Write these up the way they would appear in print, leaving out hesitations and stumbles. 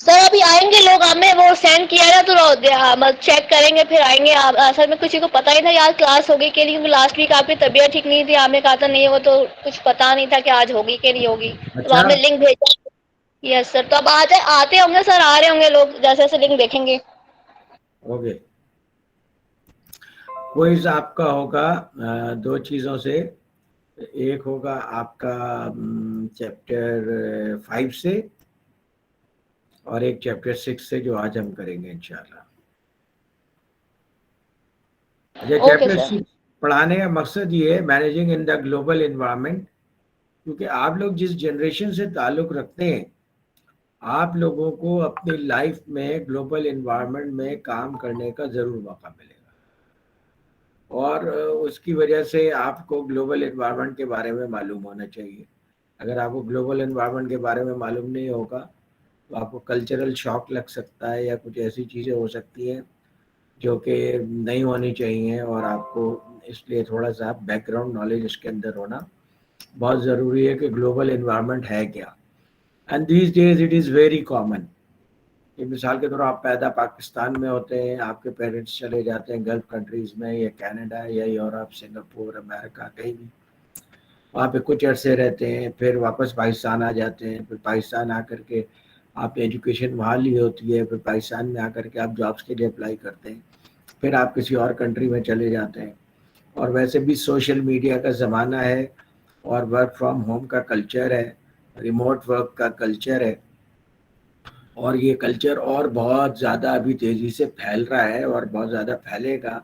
سر ابھی آئیں گے لوگ, ہمیں وہ سینڈ کیا نا تو ہم چیک کریں گے پھر آئیں گے. اصل میں کسی کو پتا ہی تھا یار کلاس ہوگی کہ نہیں, کیونکہ لاسٹ ویک آپ کی طبیعت ٹھیک نہیں تھی, آپ نے کہا تھا نہیں وہ تو کچھ پتا نہیں تھا کہ آج ہوگی کہ نہیں ہوگی, تو ہم نے لنک بھیجا. یس سر, تو اب آتے ہوں گے سر, آ رہے ہوں گے لوگ جیسے جیسے لنک دیکھیں گے. اوکے, کوئز آپ کا ہوگا 2 چیزوں سے. ایک ہوگا آپ کا چیپٹر 5 سے, اور ایک چیپٹر 6 سے, جو آج ہم کریں گے انشاءاللہ. اچھا, اوکے چیپٹر سر. 6 پڑھانے کا مقصد یہ ہے managing in the global environment, کیونکہ آپ لوگ جس جنریشن سے تعلق رکھتے ہیں, آپ لوگوں کو اپنی لائف میں گلوبل انوائرمنٹ میں کام کرنے کا ضرور موقع ملے گا, اور اس کی وجہ سے آپ کو گلوبل انوائرمنٹ کے بارے میں معلوم ہونا چاہیے. اگر آپ کو گلوبل انوائرمنٹ کے بارے میں معلوم نہیں ہوگا تو آپ کو کلچرل شاک لگ سکتا ہے, یا کچھ ایسی چیزیں ہو سکتی ہیں جو کہ نہیں ہونی چاہیے, اور آپ کو اس لیے تھوڑا سا بیک گراؤنڈ نالج اس کے اندر ہونا بہت ضروری ہے کہ گلوبل انوائرمنٹ ہے کیا. And these days it is very common. کہ مثال کے طور آپ پیدا پاکستان میں ہوتے ہیں, آپ کے پیرنٹس چلے جاتے ہیں گلف کنٹریز میں, یا کینیڈا, یا یورپ, سنگاپور, امریکہ, کہیں بھی, وہاں پہ کچھ عرصے رہتے ہیں, پھر واپس پاکستان آ جاتے ہیں. پھر پاکستان آ کر کے آپ نے ایجوکیشن وہاں لی ہوتی ہے, پھر پاکستان میں آ کر کے آپ جابس کے لیے اپلائی کرتے ہیں, پھر آپ کسی اور کنٹری میں چلے جاتے ہیں. اور ویسے بھی سوشل میڈیا کا زمانہ ہے, اور ورک فرام ہوم کا کلچر ہے, ریموٹ ورک کا کلچر ہے, اور یہ کلچر اور بہت زیادہ ابھی تیزی سے پھیل رہا ہے, اور بہت زیادہ پھیلے گا.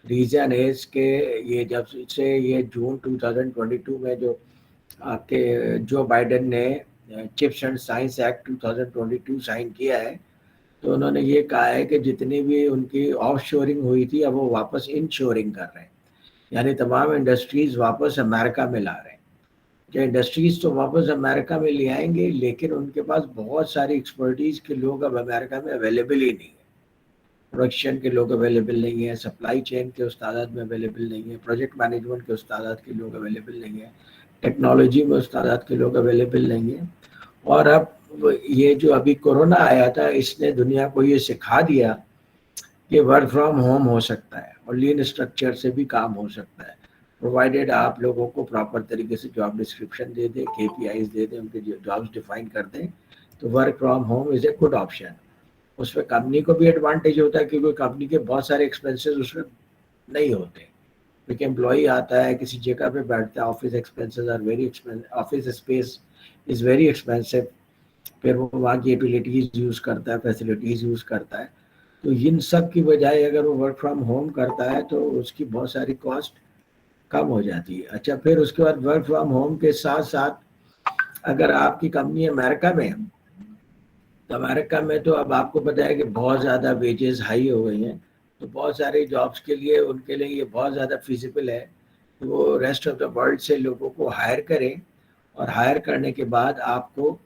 ریزن ہے کہ یہ جب سے یہ جون 2022 میں جو آپ کے جو بائیڈن نے chips and science act 2022 sign کیا ہے, تو انہوں نے یہ کہا ہے کہ جتنی بھی ان کی آف شورنگ ہوئی تھی اب وہ واپس ان شورنگ کر رہے ہیں, یعنی تمام انڈسٹریز واپس امریکہ میں لا رہے ہیں. کہ انڈسٹریز تو واپس امریکہ میں لے آئیں گے, لیکن ان کے پاس بہت ساری ایکسپرٹیز کے لوگ اب امریکہ میں اویلیبل ہی نہیں ہیں. پروڈکشن کے لوگ اویلیبل نہیں ہیں, سپلائی چین کے استادات میں اویلیبل نہیں ہیں, پروجیکٹ مینجمنٹ کے استادات کے لوگ اویلیبل نہیں ہیں, ٹیکنالوجی میں استادات کے لوگ اویلیبل نہیں ہیں. اور اب یہ جو ابھی کورونا آیا تھا, اس نے دنیا کو یہ سکھا دیا کہ ورک فرام ہوم ہو سکتا ہے, اور لین اسٹرکچر سے بھی کام ہو سکتا ہے, پرووائڈیڈ آپ لوگوں کو پراپر طریقے سے جاب ڈسکرپشن دے دیں, کے پی آئیز دے دیں, ان کے جابس ڈیفائن کر دیں, تو work from home is a good option. اس میں کمپنی کو بھی ایڈوانٹیج ہوتا ہے, کیونکہ کمپنی کے بہت سارے ایکسپینسز اس میں نہیں ہوتے. ایک امپلائی آتا ہے, کسی جگہ پہ بیٹھتا ہے, office expenses are very expensive, office space is very expensive, پھر وہ وہاں کی یوٹیلیٹیز یوز کرتا ہے, فیسلٹیز یوز کرتا ہے. تو ان سب کی بجائے اگر وہ ورک فرام ہوم کرتا ہے تو اس کی بہت ساری کاسٹ کم ہو جاتی ہے. اچھا, پھر اس کے بعد ورک فرام ہوم کے ساتھ ساتھ اگر آپ کی کمپنی امریکہ میں ہے, تو امریکہ میں تو اب آپ کو پتہ ہے کہ بہت زیادہ ویجز ہائی ہو گئی ہیں, تو بہت سارے جابس کے لیے ان کے لیے یہ بہت زیادہ فیزیبل ہے کہ وہ ریسٹ آف دا ورلڈ سے لوگوں کو ہائر کریں, اور ہائر کرنے کے بعد آپ کو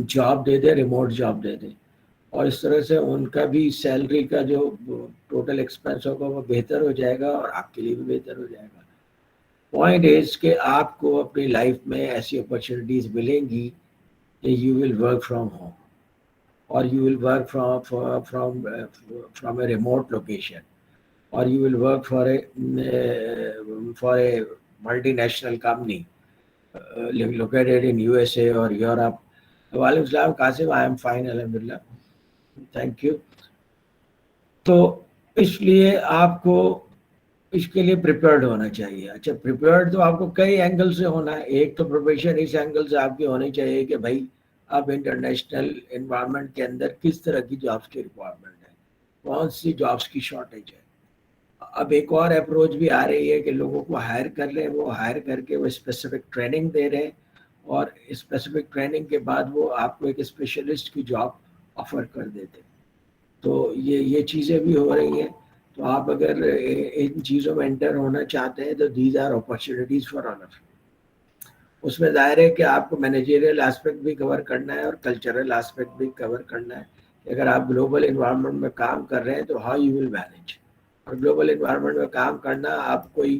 جاب دے دیں, ریموٹ جاب دے دیں, اور اس طرح سے ان کا بھی سیلری کا جو ٹوٹل ایکسپینس ہوگا وہ بہتر ہو جائے گا, اور آپ کے لیے بھی بہتر ہو جائے گا. پوائنٹ از کہ آپ کو اپنی لائف میں ایسی اپرچونیٹیز ملیں گی کہ you will work from home, اور you will work from a remote location, اور you will work for a multi national company located in USA اور یورپ. وعلیکم السلام قاسم, آئی ایم فائن الحمدللہ, تھینک یو. تو اس لیے آپ کو اس کے لیے پریپیئرڈ ہونا چاہیے. اچھا, پریپیئرڈ تو آپ کو کئی اینگل سے ہونا ہے. ایک تو پروفیشن اس اینگل سے آپ کی ہونی چاہیے کہ بھائی اب انٹرنیشنل انوائرمنٹ کے اندر کس طرح کی جابس کی ریکوائرمنٹ ہے, کون سی جابس کی شارٹیج ہے. اب ایک اور اپروچ بھی آ رہی ہے کہ لوگوں کو ہائر کر لیں, وہ ہائر کر کے وہ اسپیسیفک ٹریننگ دے رہے ہیں, اور اسپیسیفک ٹریننگ کے بعد وہ آپ کو ایک اسپیشلسٹ کی جاب آفر کر دیتے. تو یہ چیزیں بھی ہو رہی ہیں. تو آپ اگر ان چیزوں میں انٹر ہونا چاہتے ہیں تو these are opportunities for all of you. اس میں ظاہر ہے کہ آپ کو مینیجریل اسپیکٹ بھی کور کرنا ہے, اور کلچرل اسپیکٹ بھی کور کرنا ہے. اگر آپ گلوبل انوائرمنٹ میں کام کر رہے ہیں تو ہاؤ یو ول مینیج. اور گلوبل انوائرمنٹ میں کام کرنا آپ کوئی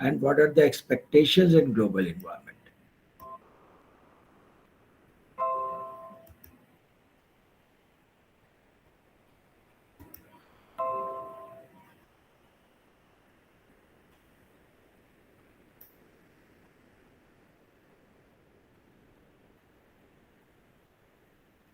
and what are the expectations in global environment.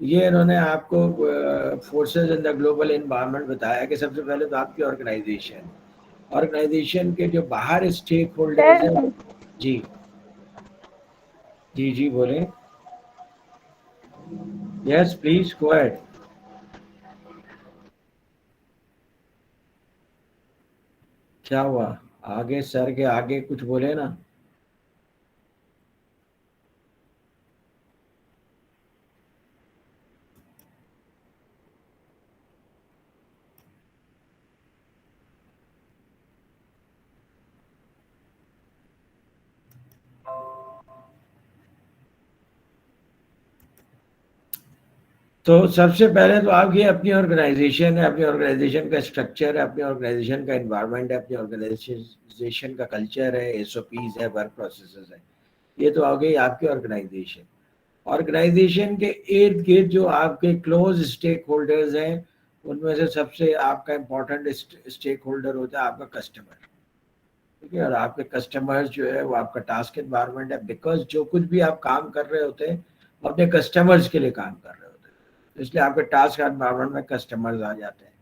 یہ انہوں نے آپ کو forces in the global environment بتایا کہ سب سے پہلے تو آپ کی آرگنائزیشن کے جو باہر اسٹیک ہولڈرز ہیں. جی جی جی بولیں. یس پلیز گو اہیڈ. کیا ہوا آگے سر کے آگے کچھ بولے نا. تو سب سے پہلے تو آپ کی اپنی آرگنائزیشن ہے, اپنی آرگنائزیشن کا اسٹرکچر ہے, اپنی آرگنائزیشن کا انوائرمنٹ ہے, اپنی آرگنائزیشن کا کلچر ہے, ایس او پیز ہے, ورک پروسیسز ہے. یہ تو آ گئی آپ کی آرگنائزیشن. آرگنائزیشن کے ارد گرد جو آپ کے کلوز اسٹیک ہولڈرز ہیں ان میں سے سب سے آپ کا امپورٹنٹ اسٹیک ہولڈر ہوتا ہے آپ کا کسٹمر. ٹھیک ہے, اور آپ کے کسٹمر جو ہے وہ آپ کا ٹاسک انوائرمنٹ ہے, بیکاز جو کچھ بھی آپ کام کر رہے ہوتے ہیں وہ اپنے کسٹمرز کے لیے کام کر رہے ہوتے ہیں, اس لیے آپ کے ٹاسک انوائرمنٹ میں کسٹمرز آ جاتے ہیں.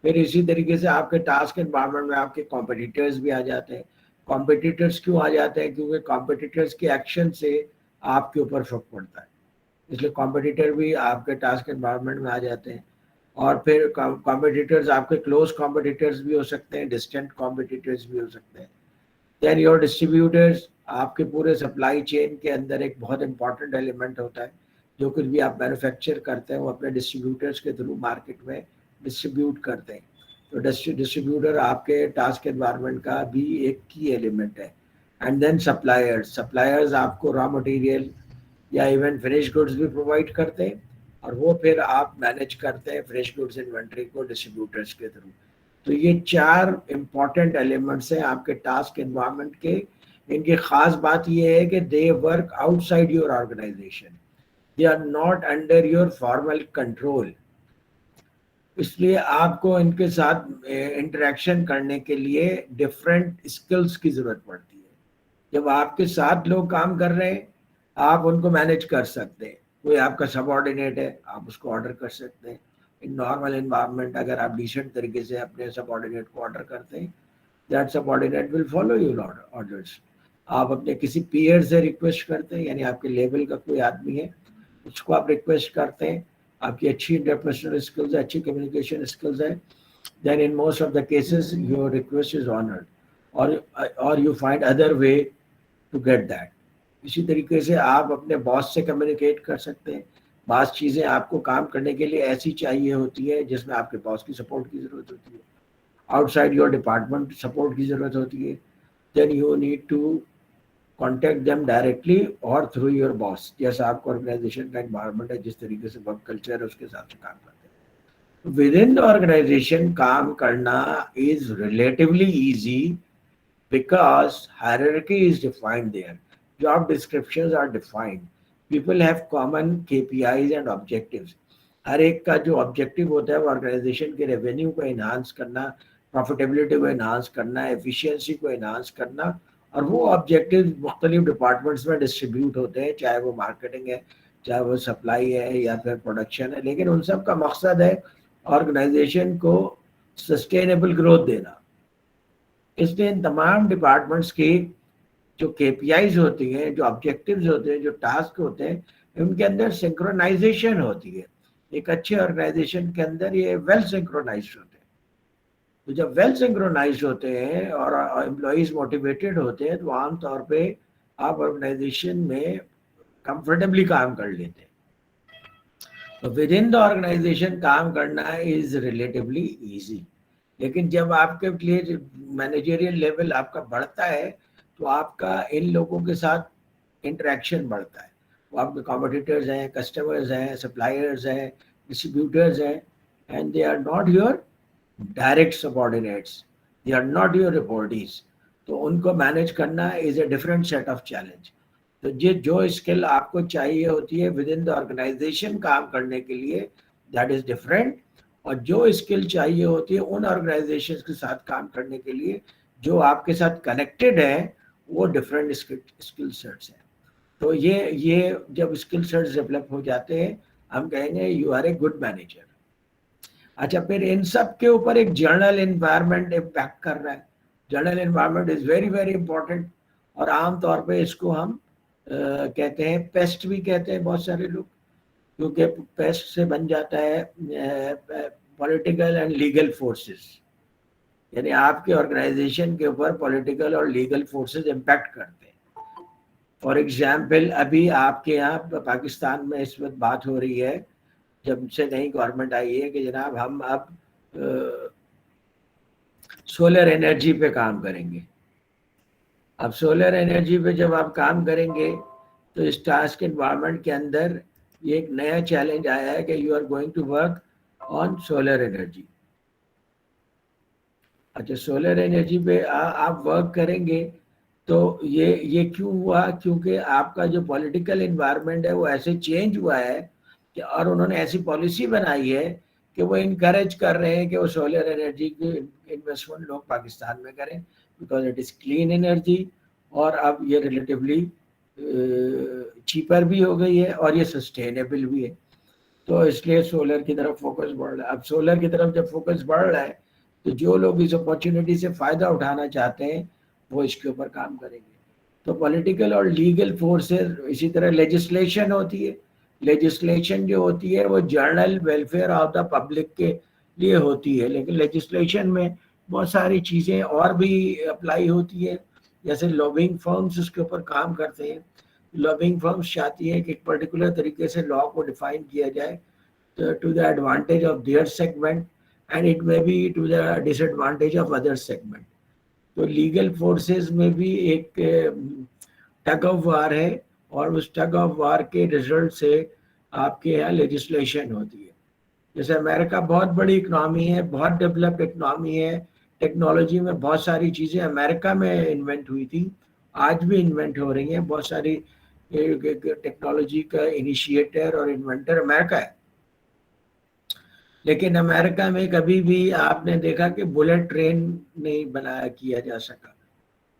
پھر اسی طریقے سے آپ کے ٹاسک انوائرمنٹ میں آپ کے کمپٹیٹرز بھی آ جاتے ہیں. کمپٹیٹرز کیوں آ جاتے ہیں؟ کیونکہ کمپٹیٹرز کے ایکشن سے آپ کے اوپر فرق پڑتا ہے, اس لیے کمپٹیٹر بھی آپ کے ٹاسک انوائرمنٹ میں آ جاتے ہیں. اور پھر کمپٹیٹرز آپ کے کلوز کمپٹیٹرز بھی ہو سکتے ہیں, ڈسٹینٹ کمپٹیٹرز بھی ہو سکتے ہیں. دین یور ڈسٹریبیوٹرز, آپ کے پورے سپلائی چین کے اندر ایک بہت امپورٹنٹ ایلیمنٹ ہوتا ہے. جو کچھ بھی آپ مینوفیکچر کرتے ہیں وہ اپنے ڈسٹریبیوٹرز کے تھرو مارکیٹ میں ڈسٹریبیوٹ کرتے ہیں. تو ڈسٹریبیوٹر آپ کے ٹاسک انوائرمنٹ کا بھی ایک کی ایلیمنٹ ہے. اینڈ دین سپلائرز آپ کو را مٹیریل یا ایون فریش گڈس بھی پرووائڈ کرتے ہیں, اور وہ پھر آپ مینیج کرتے ہیں فریش گڈس انوینٹری کو ڈسٹریبیوٹرز کے تھرو. تو یہ 4 امپورٹنٹ ایلیمنٹس ہیں آپ کے ٹاسک انوائرمنٹ کے. ان کی خاص بات یہ ہے کہ they work outside your organisation, they are not under your formal control. اس لیے آپ کو ان کے ساتھ انٹریکشن کرنے کے لیے ڈفرینٹ اسکلس کی ضرورت پڑتی ہے. جب آپ کے ساتھ لوگ کام کر رہے ہیں آپ ان کو مینیج کر سکتے ہیں. کوئی آپ کا سب آرڈینیٹ ہے آپ اس کو آرڈر کر سکتے ہیں. ان نارمل انوائرمنٹ اگر آپ ڈیسنٹ طریقے سے اپنے سب آرڈینیٹ کو آرڈر کرتے ہیں, that sub ordinate will follow your orders. آپ اپنے کسی پیئر سے ریکویسٹ کرتے ہیں, یعنی آپ کے لیول کا کوئی آدمی ہے اس کو آپ ریکویسٹ کرتے ہیں, آپ کی اچھی انٹرپرسنل اسکلز ہے, اچھی کمیونیکیشن اسکلز ہے, then in most of the cases your request is honored, or you find other way to get that. اسی طریقے سے آپ اپنے باس سے کمیونیکیٹ کر سکتے ہیں. بعض چیزیں آپ کو کام کرنے کے لیے ایسی چاہیے ہوتی ہے جس میں آپ کے باس کی سپورٹ کی ضرورت ہوتی ہے, outside your department support کی ضرورت ہوتی ہے. Then you need to contact them directly اور تھرو یور باس, جیسا آپ کو آرگنائزیشن کا انوائرمنٹ ہے, جس طریقے سے ورک کلچر ہے اس کے حساب سے کام کرتے ہیں. ود ان دا آرگنائزیشن کام کرنا is relatively easy because hierarchy is defined there, job descriptions are defined, people have common KPIs and objectives. ہر ایک کا جو آبجیکٹو ہوتا ہے وہ آرگنائزیشن کے ریونیو کو انہانس کرنا, پروفیٹیبلٹی کو انہانس کرنا, ایفیشینسی کو انہانس کرنا, اور وہ آبجیکٹو مختلف ڈپارٹمنٹس میں ڈسٹریبیوٹ ہوتے ہیں, چاہے وہ مارکیٹنگ ہے, چاہے وہ سپلائی ہے, یا پھر پروڈکشن ہے, لیکن ان سب کا مقصد ہے آرگنائزیشن کو سسٹینیبل گروتھ دینا. اس لیے ان تمام ڈپارٹمنٹس کی جو کے پی آئیز ہوتی ہیں, جو آبجیکٹیوز ہوتے ہیں, جو ٹاسک ہوتے ہیں, ان کے اندر سنکرونائزیشن ہوتی ہے. ایک اچھے آرگنائزیشن کے اندر یہ ویل سنکرونائزڈ ہوتے ہیں. تو جب ویل سنکرونائزڈ ہوتے ہیں اور امپلائیز موٹیویٹیڈ ہوتے ہیں تو عام طور پہ آپ آرگنائزیشن میں کمفرٹیبلی کام کر لیتے ہیں. تو ود ان دا آرگنائزیشن کام کرنا از ریلیٹیولی ایزی. لیکن جب آپ کے لیے مینیجریل لیول آپ کا بڑھتا ہے تو آپ کا ان لوگوں کے ساتھ انٹریکشن بڑھتا ہے. وہ آپ کے کمپٹیٹرز ہیں, کسٹمرز ہیں, سپلائرز ہیں, ڈسٹریبیوٹرز ہیں, and they are not your direct subordinates, they are not your reportees. تو ان کو مینیج کرنا is a different set of challenge. تو یہ جو اسکل آپ کو چاہیے ہوتی ہے ود ان دا آرگنائزیشن کام کرنے کے لیے, دیٹ از ڈفرینٹ. اور جو اسکل چاہیے ہوتی ہے ان آرگنائزیشن کے ساتھ کام کرنے کے لیے جو آپ کے ساتھ کنیکٹڈ ہیں, وہ ڈفرینٹ اسکل سیٹس ہیں. تو یہ جب اسکل سیٹس ڈیولپ ہو جاتے ہیں ہم کہیں گے you are a good manager. اچھا پھر ان سب کے اوپر ایک جنرل انوائرمنٹ امپیکٹ کر رہا ہے. General environment is very very important, اور عام طور پہ اس کو ہم کہتے ہیں پیسٹ بھی کہتے ہیں بہت سارے لوگ, کیونکہ پیسٹ سے بن جاتا ہے پولیٹیکل اینڈ لیگل فورسز, یعنی آپ کے آرگنائزیشن کے اوپر پولیٹیکل اور لیگل فورسز امپیکٹ کرتے ہیں. فار ایگزامپل ابھی آپ کے یہاں پاکستان میں اس وقت بات ہو رہی ہے جب سے نئی گورنمنٹ آئی ہے کہ جناب ہم اب سولر انرجی پہ کام کریں گے. اب سولر انرجی پہ جب آپ کام کریں گے تو اس ٹاسک انوائرمنٹ کے اندر یہ ایک نیا چیلنج آیا ہے کہ you are going to work on solar energy. اچھا سولر انرجی پہ آپ ورک کریں گے تو یہ کیوں ہوا؟ کیونکہ آپ کا جو پولیٹیکل انوائرمنٹ ہے وہ ایسے چینج ہوا ہے کہ, اور انہوں نے ایسی پالیسی بنائی ہے کہ وہ انکریج کر رہے ہیں کہ وہ سولر انرجی کی انویسٹمنٹ لوگ پاکستان میں کریں, because it is clean energy, اور اب یہ ریلیٹیولی چیپر بھی ہو گئی ہے اور یہ سسٹینیبل بھی ہے. تو اس لیے سولر کی طرف فوکس بڑھ رہا ہے. اب سولر کی طرف جب فوکس بڑھ رہا ہے تو جو لوگ اس اپارچونیٹی سے فائدہ اٹھانا چاہتے ہیں وہ اس کے اوپر کام کریں گے. تو پولیٹیکل اور لیگل فورسز, اسی طرح لیجسلیشن ہوتی ہے. لیجسلیشن جو ہوتی ہے وہ general welfare of the public کے لیے ہوتی ہے, لیکن لیجسلیشن میں بہت ساری چیزیں اور بھی اپلائی ہوتی ہے, جیسے لابنگ فرمز اس کے اوپر کام کرتے ہیں. لابنگ فرمز چاہتی ہے کہ ایک پرٹیکولر طریقے سے لا کو ڈیفائن کیا جائے to the advantage of their segment, and it may be to the disadvantage of other segment. تو لیگل فورسز میں بھی ایک ٹگ آف وار ہے, اور اس ٹگ آف وار کے ریزلٹ سے آپ کے یہاں لیجسلیشن ہوتی ہے. جیسے امریکہ بہت بڑی اکنامی ہے, بہت ڈیولپڈ اکنامی ہے, ٹیکنالوجی میں بہت ساری چیزیں امریکہ میں انوینٹ ہوئی تھی, آج بھی انوینٹ ہو رہی ہیں. بہت ساری ٹیکنالوجی کا انیشیٹر اور انوینٹر امریکہ ہے. لیکن امریکہ میں کبھی بھی آپ نے دیکھا کہ بلٹ ٹرین نہیں بنایا کیا جا سکا.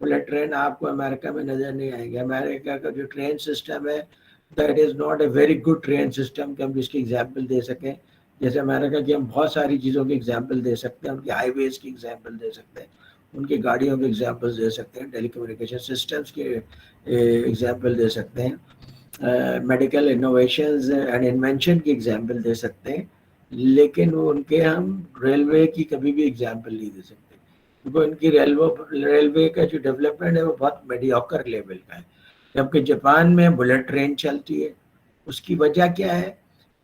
بلٹ ٹرین آپ کو امریکہ میں نظر نہیں آئے گی. امریکہ کا جو ٹرین سسٹم ہے that is not a very good train system کہ ہم جس کی ایگزامپل دے سکیں. جیسے امریکہ کی ہم بہت ساری چیزوں کی ایگزامپل دے سکتے ہیں, ان کی ہائی ویز کی ایگزامپل دے سکتے ہیں, ان کی گاڑیوں کی ایگزامپل دے سکتے ہیں, ٹیلی کمیونیکیشن سسٹمز کے ایگزامپل دے سکتے ہیں, میڈیکل انوویشنز اینڈ انوینشن کی ایگزامپل دے سکتے ہیں. لیکن وہ ان کے ہم ریلوے کی کبھی بھی ایگزامپل نہیں دے سکتے, کیونکہ ان کی ریلوے کا جو ڈیولپمنٹ ہے وہ بہت میڈیوکر لیول کا ہے. جبکہ جاپان میں بلٹ ٹرین چلتی ہے. اس کی وجہ کیا ہے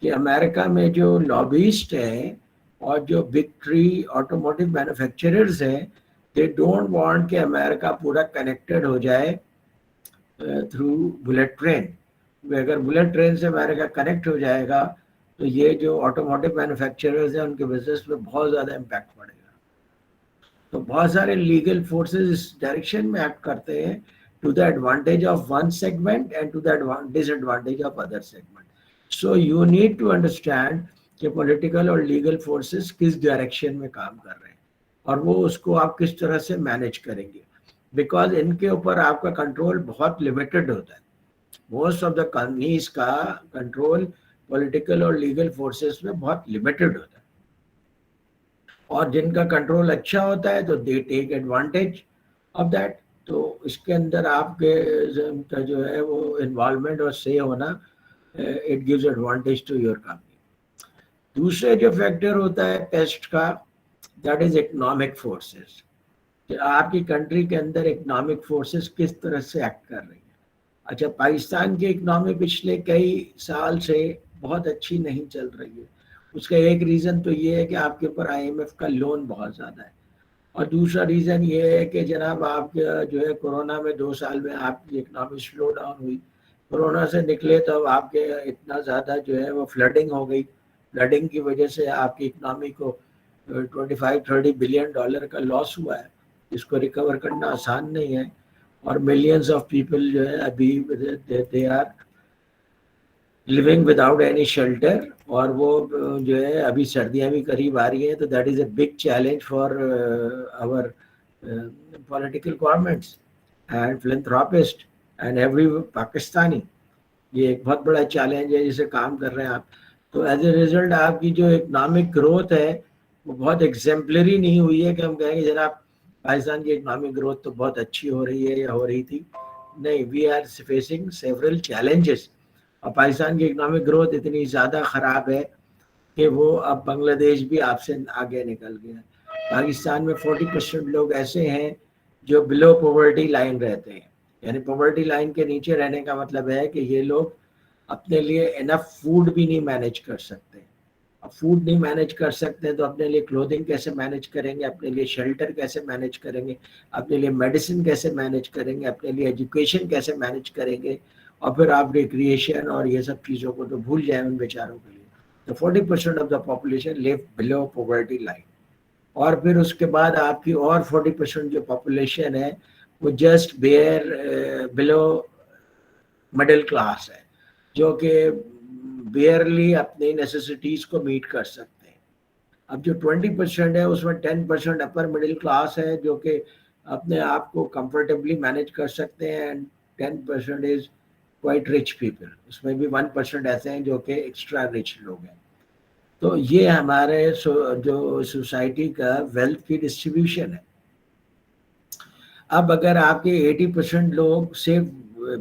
کہ امریکہ میں جو لابیسٹ ہیں اور جو بگ تھری آٹوموٹیو مینوفیکچررز ہیں, دے ڈونٹ وانٹ کہ امریکہ پورا کنیکٹڈ ہو جائے تھرو بلٹ ٹرین. اگر بلٹ ٹرین سے امریکہ کنیکٹ ہو جائے گا تو یہ جو آٹوموٹیو مینوفیکچررز ہیں ان کے بزنس پہ بہت زیادہ امپیکٹ پڑے گا. تو بہت سارے لیگل فورسز اس ڈائریکشن میں ایکٹ کرتے ہیں to the advantage of one segment and to the disadvantage of other segment. So you need to understand کہ پولیٹیکل اور لیگل فورسز کس ڈائریکشن میں کام کر رہے ہیں اور وہ اس کو آپ کس طرح سے مینیج کریں گے, بیکاز ان کے اوپر آپ کا کنٹرول بہت لمیٹڈ ہوتا ہے. موسٹ آف دا کمپنیز کا کنٹرول پولیٹیکل اور لیگل فورسز میں بہت لمیٹڈ ہوتا ہے, اور جن کا کنٹرول اچھا ہوتا ہے تو دے ٹیک ایڈوانٹیج آف دیٹ. تو اس کے اندر آپ کے کا جو ہے وہ انوالومنٹ اور سے ہونا it gives advantage to your company. دوسرے جو فیکٹر ہوتا ہے پیسٹ کا, دیٹ از اکنامک فورسز, کہ آپ کی کنٹری کے اندر اکنامک فورسز کس طرح سے ایکٹ کر رہی ہیں. اچھا پاکستان کی اکنامی پچھلے کئی سال سے بہت اچھی نہیں چل رہی ہے. اس کا ایک ریزن تو یہ ہے کہ آپ کے اوپر آئی ایم ایف کا لون بہت زیادہ ہے, اور دوسرا ریزن یہ ہے کہ جناب آپ کا جو ہے کورونا میں 2 سال میں آپ کی اکنامی سلو ڈاؤن ہوئی. کورونا سے نکلے تو آپ کے اتنا زیادہ جو ہے وہ فلڈنگ ہو گئی. فلڈنگ کی وجہ سے آپ کی اکنامی کو $25-30 بلین کا لاس ہوا ہے, اس کو ریکور کرنا آسان نہیں ہے. اور ملینز آف پیپل جو ہے ابھی they are living without any shelter, اور وہ جو ہے ابھی سردیاں بھی قریب آ رہی ہیں. تو that is a big challenge for our political governments and philanthropist and every Pakistani. یہ ایک بہت بڑا چیلنج ہے جسے کام کر رہے ہیں آپ. تو ایز اے ریزلٹ آپ کی جو اکنامک گروتھ ہے وہ بہت ایگزمپلری نہیں ہوئی ہے کہ ہم کہیں گے جناب پاکستان کی اکنامک گروتھ تو بہت اچھی ہو رہی ہے یا ہو رہی تھی. نہیں, we are facing several challenges. اور پاکستان کی اکنامک گروتھ اتنی زیادہ خراب ہے کہ وہ اب بنگلہ دیش بھی آپ سے آگے نکل گیا. پاکستان میں 40% لوگ ایسے ہیں جو بلو پاورٹی لائن رہتے ہیں. یعنی پاورٹی لائن کے نیچے رہنے کا مطلب ہے کہ یہ لوگ اپنے لیے انف فوڈ بھی نہیں مینیج کر سکتے. اب فوڈ نہیں مینیج کر سکتے تو اپنے لیے کلودنگ کیسے مینیج کریں گے, اپنے لیے شیلٹر کیسے مینیج کریں گے, اپنے لیے میڈیسن کیسے مینیج کریں گے, اپنے لیے ایجوکیشن کیسے مینیج کریں گے. اور پھر آپ ریکریشن اور یہ سب چیزوں کو تو بھول جائیں ان بیچاروں کے لیے. تو 40% of the population live below poverty line. اور پھر اس کے بعد آپ کی اور 40% جو پاپولیشن ہے وہ جسٹ بلو مڈل کلاس ہے, جو کہ بیئرلی اپنی نیسیسٹیز کو میٹ کر سکتے ہیں. اب جو 20% ہے اس میں 10% اپر مڈل کلاس ہے جو کہ اپنے آپ کو کمفرٹیبلی مینیج کر سکتے ہیں, and 10% is quite rich people. اس میں بھی 1% ایسے ہیں جو کہ ایکسٹرا رچ لوگ ہیں. تو یہ ہمارے جو سوسائٹی کا ویلتھ کی ڈسٹریبیوشن ہے. اب اگر آپ کے 80% لوگ صرف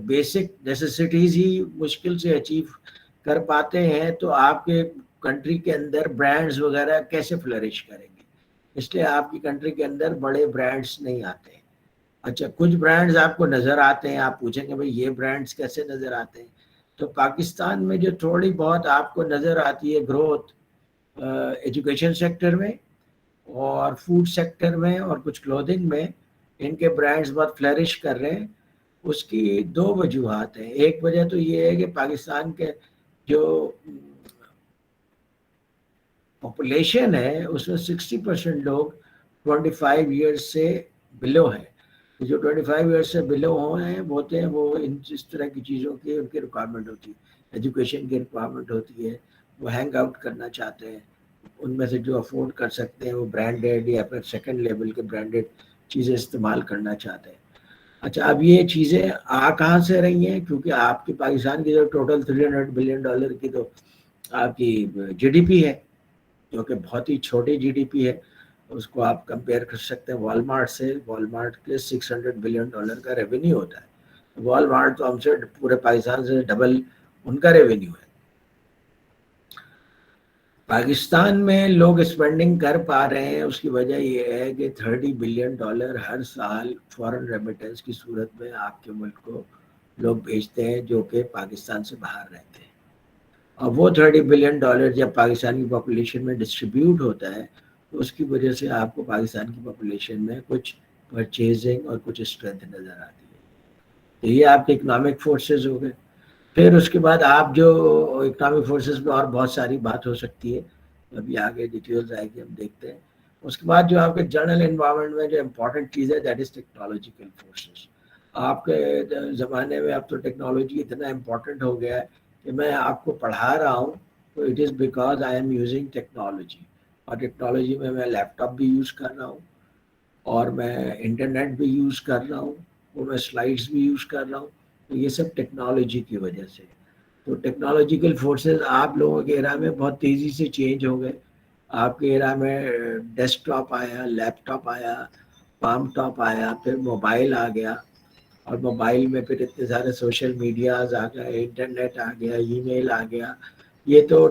بیسک نیسیسٹیز ہی مشکل سے اچیو کر پاتے ہیں تو آپ کے کنٹری کے اندر برانڈز وغیرہ کیسے فلرش کریں گے. اس لیے آپ کی کنٹری کے اندر بڑے برانڈز نہیں آتے ہیں. اچھا, کچھ برانڈز آپ کو نظر آتے ہیں, آپ پوچھیں گے بھائی یہ برانڈز کیسے نظر آتے ہیں. تو پاکستان میں جو تھوڑی بہت آپ کو نظر آتی ہے گروتھ ایجوکیشن سیکٹر میں اور فوڈ سیکٹر میں اور کچھ کلودنگ میں, ان کے برانڈز بہت فلرش کر رہے ہیں. اس کی دو وجوہات ہیں. ایک وجہ تو یہ ہے کہ پاکستان کے جو پاپولیشن ہے اس میں 60% لوگ 25 ایئرس سے بلو ہیں. جو 25 ایئرس سے بلو ہوتے ہیں وہ اس طرح کی چیزوں کی ان کی ریکوائرمنٹ ہوتی ہے, ایجوکیشن کی ریکوائرمنٹ ہوتی ہے, وہ ہینگ آؤٹ کرنا چاہتے ہیں. ان میں سے جو افورڈ کر سکتے ہیں وہ برانڈیڈ یا پھر سیکنڈ لیول کے برانڈیڈ چیزیں استعمال کرنا چاہتے ہیں. اچھا, اب یہ چیزیں کہاں سے رہی ہیں, کیونکہ آپ کی پاکستان کی جو ٹوٹل $300 بلین کی تو آپ کی جی ڈی پی ہے جو کہ بہت ہی چھوٹی جی ڈی پی ہے. اس کو آپ کمپیئر کر سکتے ہیں والمارٹ سے. والمارٹ کے $600 بلین کا ریونیو ہوتا ہے. والمارٹ تو ہم سے پورے پاکستان سے ڈبل ان کا ریونیو ہے. پاکستان میں لوگ اسپینڈنگ کر پا رہے ہیں, اس کی وجہ یہ ہے کہ $30 بلین ہر سال فورن ریمیٹنس کی صورت میں آپ کے ملک کو لوگ بھیجتے ہیں جو کہ پاکستان سے باہر رہتے ہیں. اور وہ $30 بلین جب پاکستان کی پاپولیشن میں ڈسٹریبیوٹ ہوتا ہے تو اس کی وجہ سے آپ کو پاکستان کی پاپولیشن میں کچھ پرچیزنگ اور کچھ اسٹرینتھ نظر آتی ہے. تو یہ آپ کے اکنامک فورسز ہو گئے. پھر اس کے بعد آپ جو اکنامک فورسز میں اور بہت ساری بات ہو سکتی ہے, ابھی آگے ڈیٹیلز آئے گی ہم دیکھتے ہیں. اس کے بعد جو آپ کے جنرل انوائرمنٹ میں جو امپورٹنٹ چیز ہے دیٹ از ٹیکنالوجیکل فورسز. آپ کے زمانے میں اب تو ٹیکنالوجی اتنا امپورٹنٹ ہو گیا ہے کہ میں آپ کو پڑھا رہا ہوں تو it is because I am using technology. اور ٹیکنالوجی میں لیپ ٹاپ بھی یوز کر رہا ہوں اور میں انٹرنیٹ بھی یوز کر رہا ہوں اور میں سلائڈس بھی یوز کر رہا ہوں. تو یہ سب ٹیکنالوجی کی وجہ سے. تو ٹیکنالوجیکل فورسز آپ لوگوں کے ایرا میں بہت تیزی سے چینج ہو گئے. آپ کے ایرا میں ڈیسک ٹاپ آیا, لیپ ٹاپ آیا, پام ٹاپ آیا, پھر موبائل آ گیا, اور موبائل میں پھر اتنے سارے سوشل میڈیاز آ گئے, انٹرنیٹ آ گیا, ای میل آ گیا. یہ تو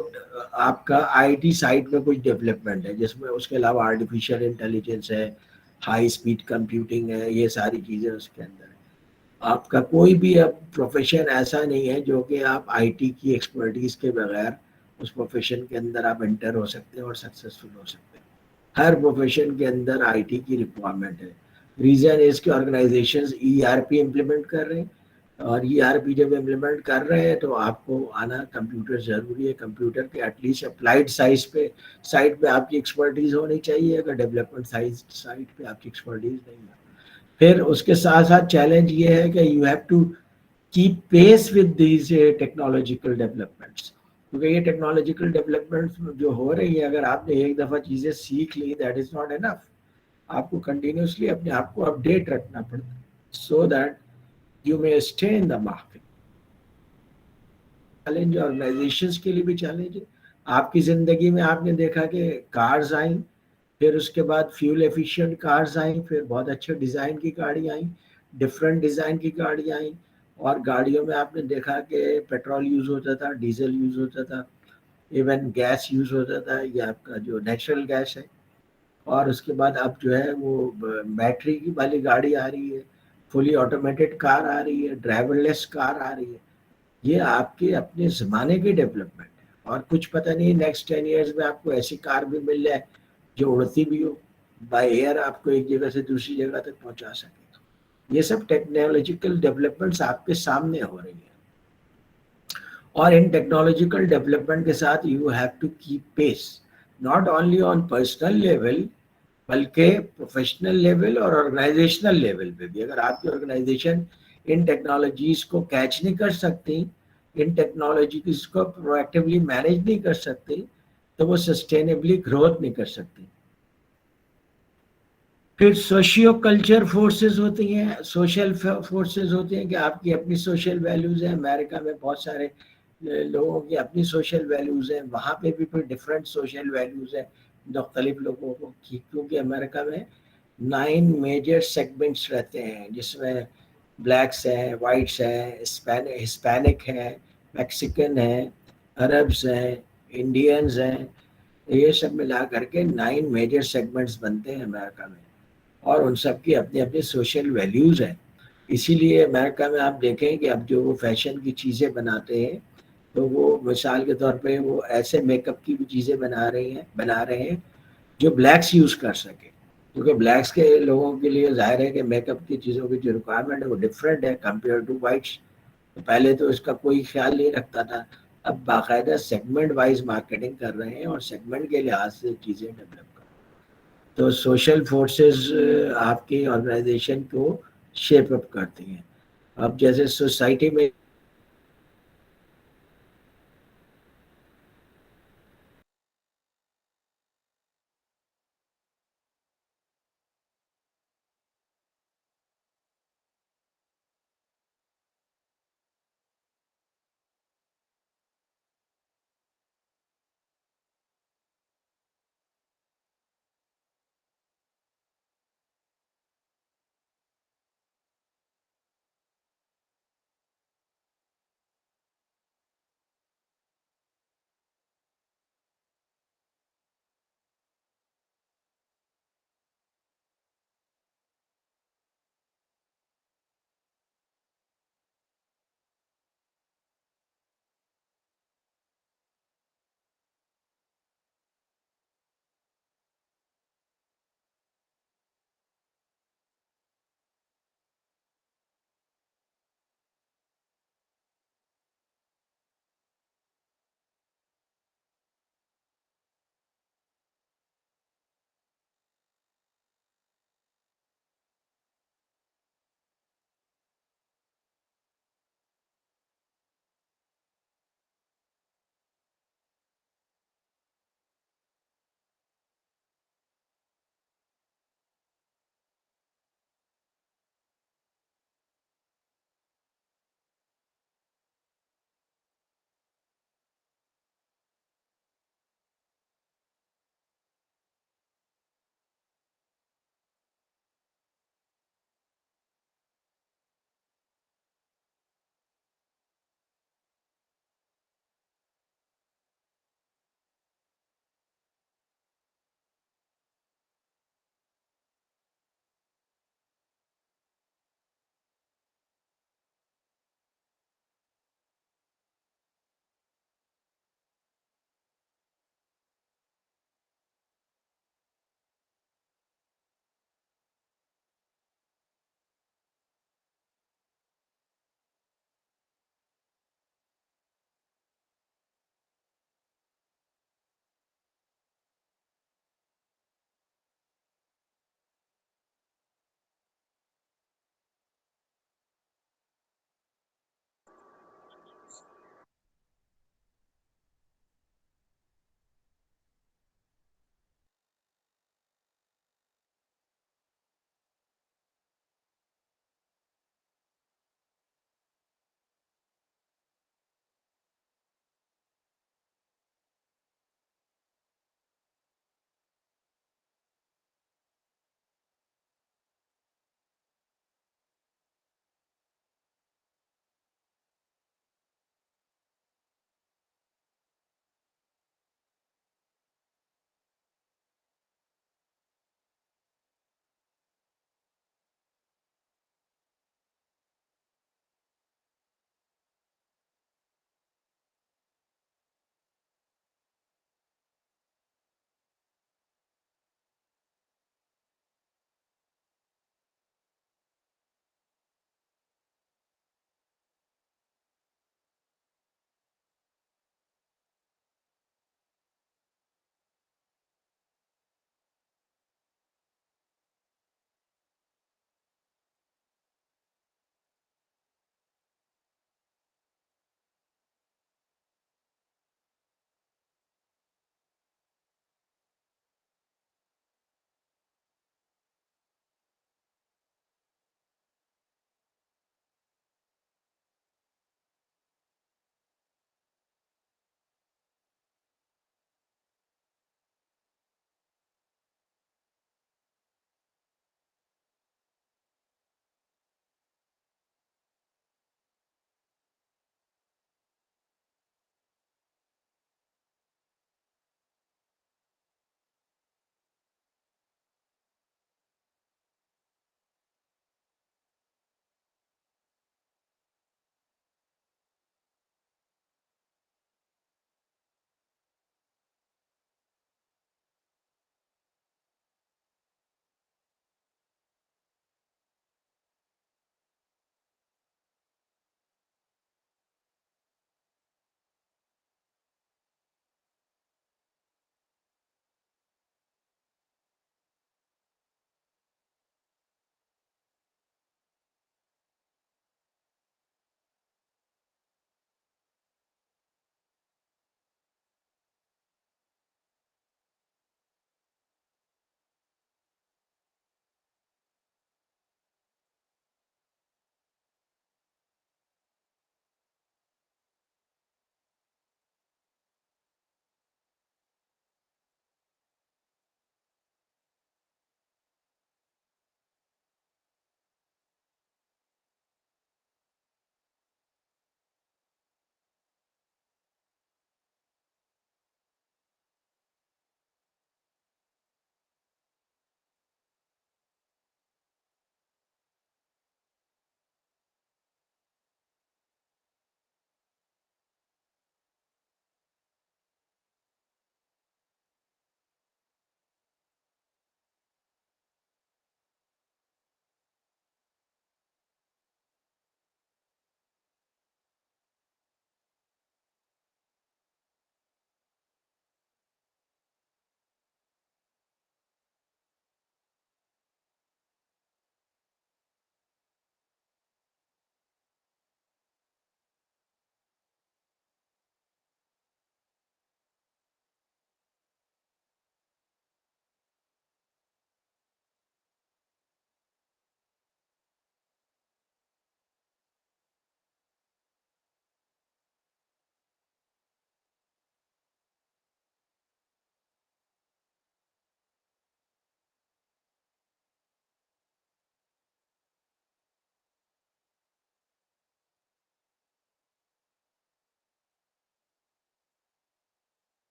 آپ کا آئی ٹی سائٹ میں کچھ ڈیولپمنٹ ہے جس میں اس کے علاوہ آرٹیفیشیل انٹیلیجنس ہے, ہائی اسپیڈ کمپیوٹنگ ہے, یہ ساری چیزیں اس کے اندر ہیں. آپ کا کوئی بھی اب پروفیشن ایسا نہیں ہے جو کہ آپ آئی ٹی کی ایکسپرٹیز کے بغیر اس پروفیشن کے اندر آپ انٹر ہو سکتے ہیں اور سکسیزفل ہو سکتے ہیں. ہر پروفیشن کے اندر آئی ٹی کی ریکوائرمنٹ ہے. ریزن اس کے organisations ERP implement کر رہے ہیں, اور ای آر پی جب امپلیمنٹ کر رہے ہیں تو آپ کو آنا کمپیوٹر ضروری ہے. کمپیوٹر کے ایٹ لیسٹ اپلائڈ سائٹ پہ آپ کی ایکسپرٹیز ہونی چاہیے, اگر ڈیولپمنٹ سائٹ پہ آپ کی ایکسپرٹیز نہیں ہے. پھر اس کے ساتھ ساتھ چیلنج یہ ہے کہ you have to keep pace with these technological developments, کیونکہ یہ ٹیکنالوجیکل ڈیولپمنٹس جو ہو رہی ہے اگر آپ نے ایک دفعہ چیزیں سیکھ لی دیٹ از ناٹ انف. آپ کو کنٹینیوسلی اپنے آپ کو اپڈیٹ رکھنا پڑتا ہے so that you may stay in the market. Challenge organisations کے لیے بھی چیلنج ہے آپ کی زندگی میں آپ نے دیکھا کہ کارز آئیں، پھر اس کے بعد فیول ایفیشینٹ کارز آئیں، پھر بہت اچھے ڈیزائن کی گاڑی آئیں، ڈفرینٹ ڈیزائن کی گاڑی آئیں، اور گاڑیوں میں آپ نے دیکھا کہ پیٹرول یوز ہوتا تھا، ڈیزل یوز ہوتا تھا، ایون گیس یوز ہوتا تھا، یہ آپ کا جو نیچرل گیس ہے. اور اس کے بعد اب جو ہے وہ بیٹری کی والی گاڑی آ رہی ہے، فلی آٹومیٹڈ کار آ رہی ہے، ڈرائیور لیس کار آ رہی ہے. یہ آپ کے اپنے زمانے کی ڈیولپمنٹ ہے، اور کچھ پتہ نہیں نیکسٹ 10 ایئرز میں آپ کو ایسی کار بھی مل جائے جو اڑتی بھی ہو، بائی ایئر آپ کو ایک جگہ سے دوسری جگہ تک پہنچا سکے. یہ سب ٹیکنالوجیکل ڈیولپمنٹس آپ کے سامنے ہو رہی ہیں، اور ان ٹیکنالوجیکل ڈیولپمنٹ کے ساتھ you have to keep pace, not only on personal level بلکہ پروفیشنل لیول اور آرگنائزیشنل لیول پہ بھی. اگر آپ کی آرگنائزیشن ان ٹیکنالوجیز کو کیچ نہیں کر سکتی، ان ٹیکنالوجیز کو پرویکٹیولی مینیج نہیں کر سکتی، تو وہ سسٹینیبلی گروتھ نہیں کر سکتی. پھر سوشیو کلچر فورسز ہوتی ہیں، سوشل فورسز ہوتی ہیں کہ آپ کی اپنی سوشل ویلیوز ہیں. امریکہ میں بہت سارے لوگوں کی اپنی سوشل ویلیوز ہیں، وہاں پہ بھی پھر ڈفرینٹ سوشل ویلیوز ہیں مختلف لوگوں کو، کیونکہ امریکہ میں 9 میجر سیگمنٹس رہتے ہیں، جس میں بلیکس ہیں، وائٹس ہیں، ہسپینک ہیں، میکسیکن ہیں، عربس ہیں، انڈینز ہیں. یہ سب ملا کر کے 9 میجر سیگمنٹس بنتے ہیں امریکہ میں، اور ان سب کی اپنی اپنی سوشل ویلیوز ہیں. اسی لیے امریکہ میں آپ دیکھیں کہ اب جو وہ فیشن کی چیزیں بناتے ہیں، تو وہ مثال کے طور پہ وہ ایسے میک اپ کی بھی چیزیں بنا رہے ہیں جو بلیکس یوز کر سکے، کیونکہ بلیکس کے لوگوں کے لیے ظاہر ہے کہ میک اپ کی چیزوں کی جو ریکوائرمنٹ ہے وہ ڈفرینٹ ہے کمپیئر ٹو وائٹس. پہلے تو اس کا کوئی خیال نہیں رکھتا تھا، اب باقاعدہ سیگمنٹ وائز مارکیٹنگ کر رہے ہیں اور سیگمنٹ کے لحاظ سے چیزیں ڈیولپ کر رہے ہیں. تو سوشل فورسز آپ کی آرگنائزیشن کو شیپ اپ کرتی ہیں. اب جیسے سوسائٹی میں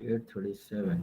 8:37।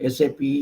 SAP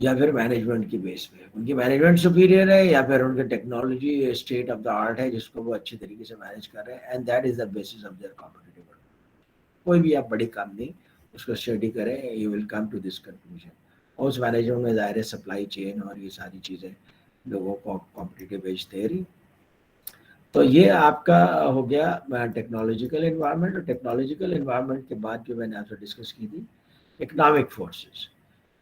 یا پھر مینجمنٹ کی بیس پہ ان کی مینجمنٹ سپیریئر ہے یا پھر ان کا technology state of the art ہے جس کو وہ اچھی طریقے سے مینیج کر رہے ہیں, and that is the basis of their competitive. کوئی بھی آپ بڑی کمپنی اس کو اسٹڈی کریں, you will come to this conclusion. اور اس مینجمنٹ میں ظاہر ہے سپلائی چین اور یہ ساری چیزیں لوگوں کو کمپٹیٹیو ایج دے رہی. تو یہ آپ کا ہو گیا ٹیکنالوجیکل انوائرمنٹ. اور ٹیکنالوجیکل انوائرمنٹ کے بعد جو میں نے آپ سے ڈسکس کی تھی اکنامک فورسز,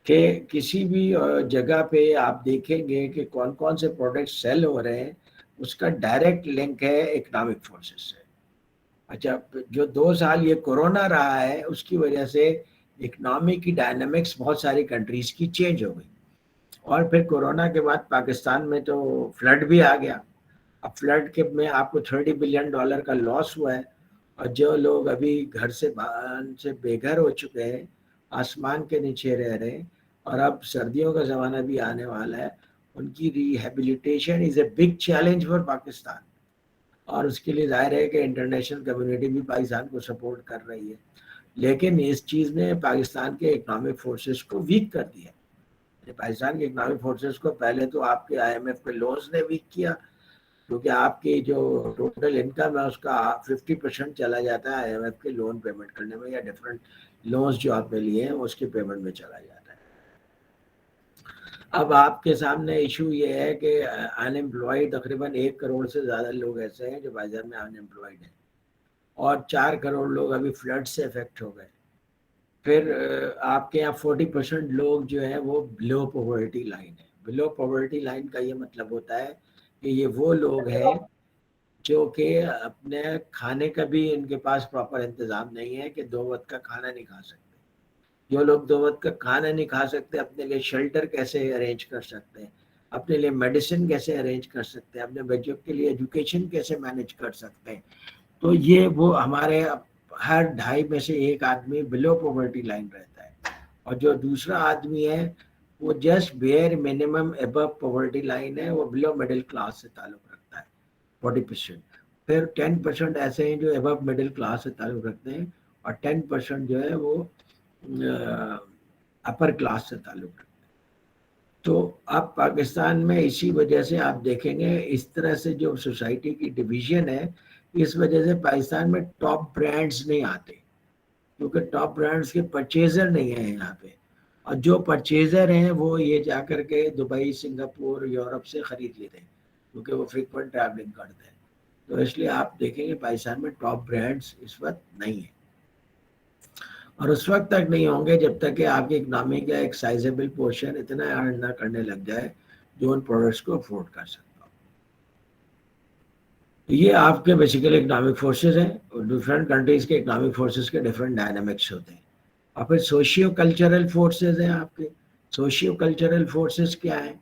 کہ کسی بھی جگہ پہ آپ دیکھیں گے کہ کون کون سے پروڈکٹ سیل ہو رہے ہیں, اس کا ڈائریکٹ لنک ہے اکنامک فورسز سے. اچھا, جو 2 سال یہ کورونا رہا ہے اس کی وجہ سے اکنامی کی ڈائنامکس بہت ساری کنٹریز کی چینج ہو گئی. اور پھر کورونا کے بعد پاکستان میں تو فلڈ بھی آ گیا. اب فلڈ کے میں آپ کو $30 بلین کا لاس ہوا ہے, اور جو لوگ ابھی گھر سے بے گھر ہو چکے ہیں, آسمان کے نیچے رہ رہے ہیں, اور اب سردیوں کا زمانہ بھی آنے والا ہے, ان کی rehabilitation is a big challenge for Pakistan. اور اس کے لیے ظاہر ہے کہ انٹرنیشنل کمیونٹی بھی پاکستان کو سپورٹ کر رہی ہے, لیکن اس چیز نے پاکستان کے اکنامک فورسز کو ویک کر دیا. پاکستان کے اکنامک فورسز کو پہلے تو آپ کے IMF کے لونز نے ویک کیا, کیونکہ آپ کی جو ٹوٹل انکم ہے اس کا 50% چلا جاتا ہے IMF کے لون پیمنٹ کرنے میں, یا ڈفرینٹ لونز جو آپ نے لیے ہیں اس کے پیمنٹ میں چلا جاتا ہے. اب آپ کے سامنے ایشو یہ ہے کہ ان ایمپلائڈ تقریباً 1 کروڑ سے زیادہ لوگ ایسے ہیں جو پاکستان میں ان ایمپلائڈ ہیں, اور 4 کروڑ لوگ ابھی فلڈ سے افیکٹ ہو گئے. پھر آپ کے یہاں 40% لوگ جو ہیں وہ بلو پاورٹی لائن ہے. بلو پاورٹی لائن کا یہ مطلب ہوتا ہے کہ یہ وہ لوگ ہیں جو کہ اپنے کھانے کا بھی ان کے پاس پراپر انتظام نہیں ہے, کہ 2 وقت کا کھانا نہیں کھا سکتے. جو لوگ 2 وقت کا کھانا نہیں کھا سکتے, اپنے لیے شیلٹر کیسے ارینج کر سکتے ہیں, اپنے لیے میڈیسن کیسے ارینج کر سکتے ہیں, اپنے بچوں کے لیے ایجوکیشن کیسے مینیج کر سکتے ہیں. تو یہ وہ ہمارے ہر 2.5 میں سے 1 آدمی بلو پاورٹی لائن رہتا ہے, اور جو دوسرا آدمی ہے وہ جسٹ بیئر منیمم ابو پاورٹی لائن ہے, وہ بلو مڈل کلاس سے تعلق رکھتا ہے 40%. پھر 10% ایسے ہیں جو ابو مڈل کلاس سے تعلق رکھتے ہیں, اور 10% جو ہے وہ اپر کلاس سے تعلق رکھتے ہیں. تو اب پاکستان میں اسی وجہ سے آپ دیکھیں گے اس طرح سے جو سوسائٹی کی ڈویژن ہے, اس وجہ سے پاکستان میں ٹاپ برانڈز نہیں آتے, کیونکہ ٹاپ برانڈز کے پرچیزر نہیں ہیں یہاں پہ. اور جو پرچیزر ہیں وہ یہ جا کر کے دبئی, سنگاپور, یورپ سے خرید لیتے ہیں, کیونکہ وہ فریکوینٹ ٹریولنگ کرتے ہیں. تو اس لیے آپ دیکھیں گے پاکستان میں ٹاپ برانڈز اس وقت نہیں ہیں, اور اس وقت تک نہیں ہوں گے جب تک کہ آپ کی اکنامی کا ایک سائزیبل پورشن اتنا ارن نہ کرنے لگ جائے جو ان پروڈکٹس کو افورڈ کر سکتا ہو. یہ آپ کے بیسیکلی اکنامک فورسز ہیں, اور ڈفرینٹ کنٹریز کے اکنامک فورسز کے ڈفرینٹ ڈائنامکس ہوتے ہیں. اور پھر سوشیو کلچرل فورسز ہیں آپ کے. سوشیو کلچرل فورسز کیا ہیں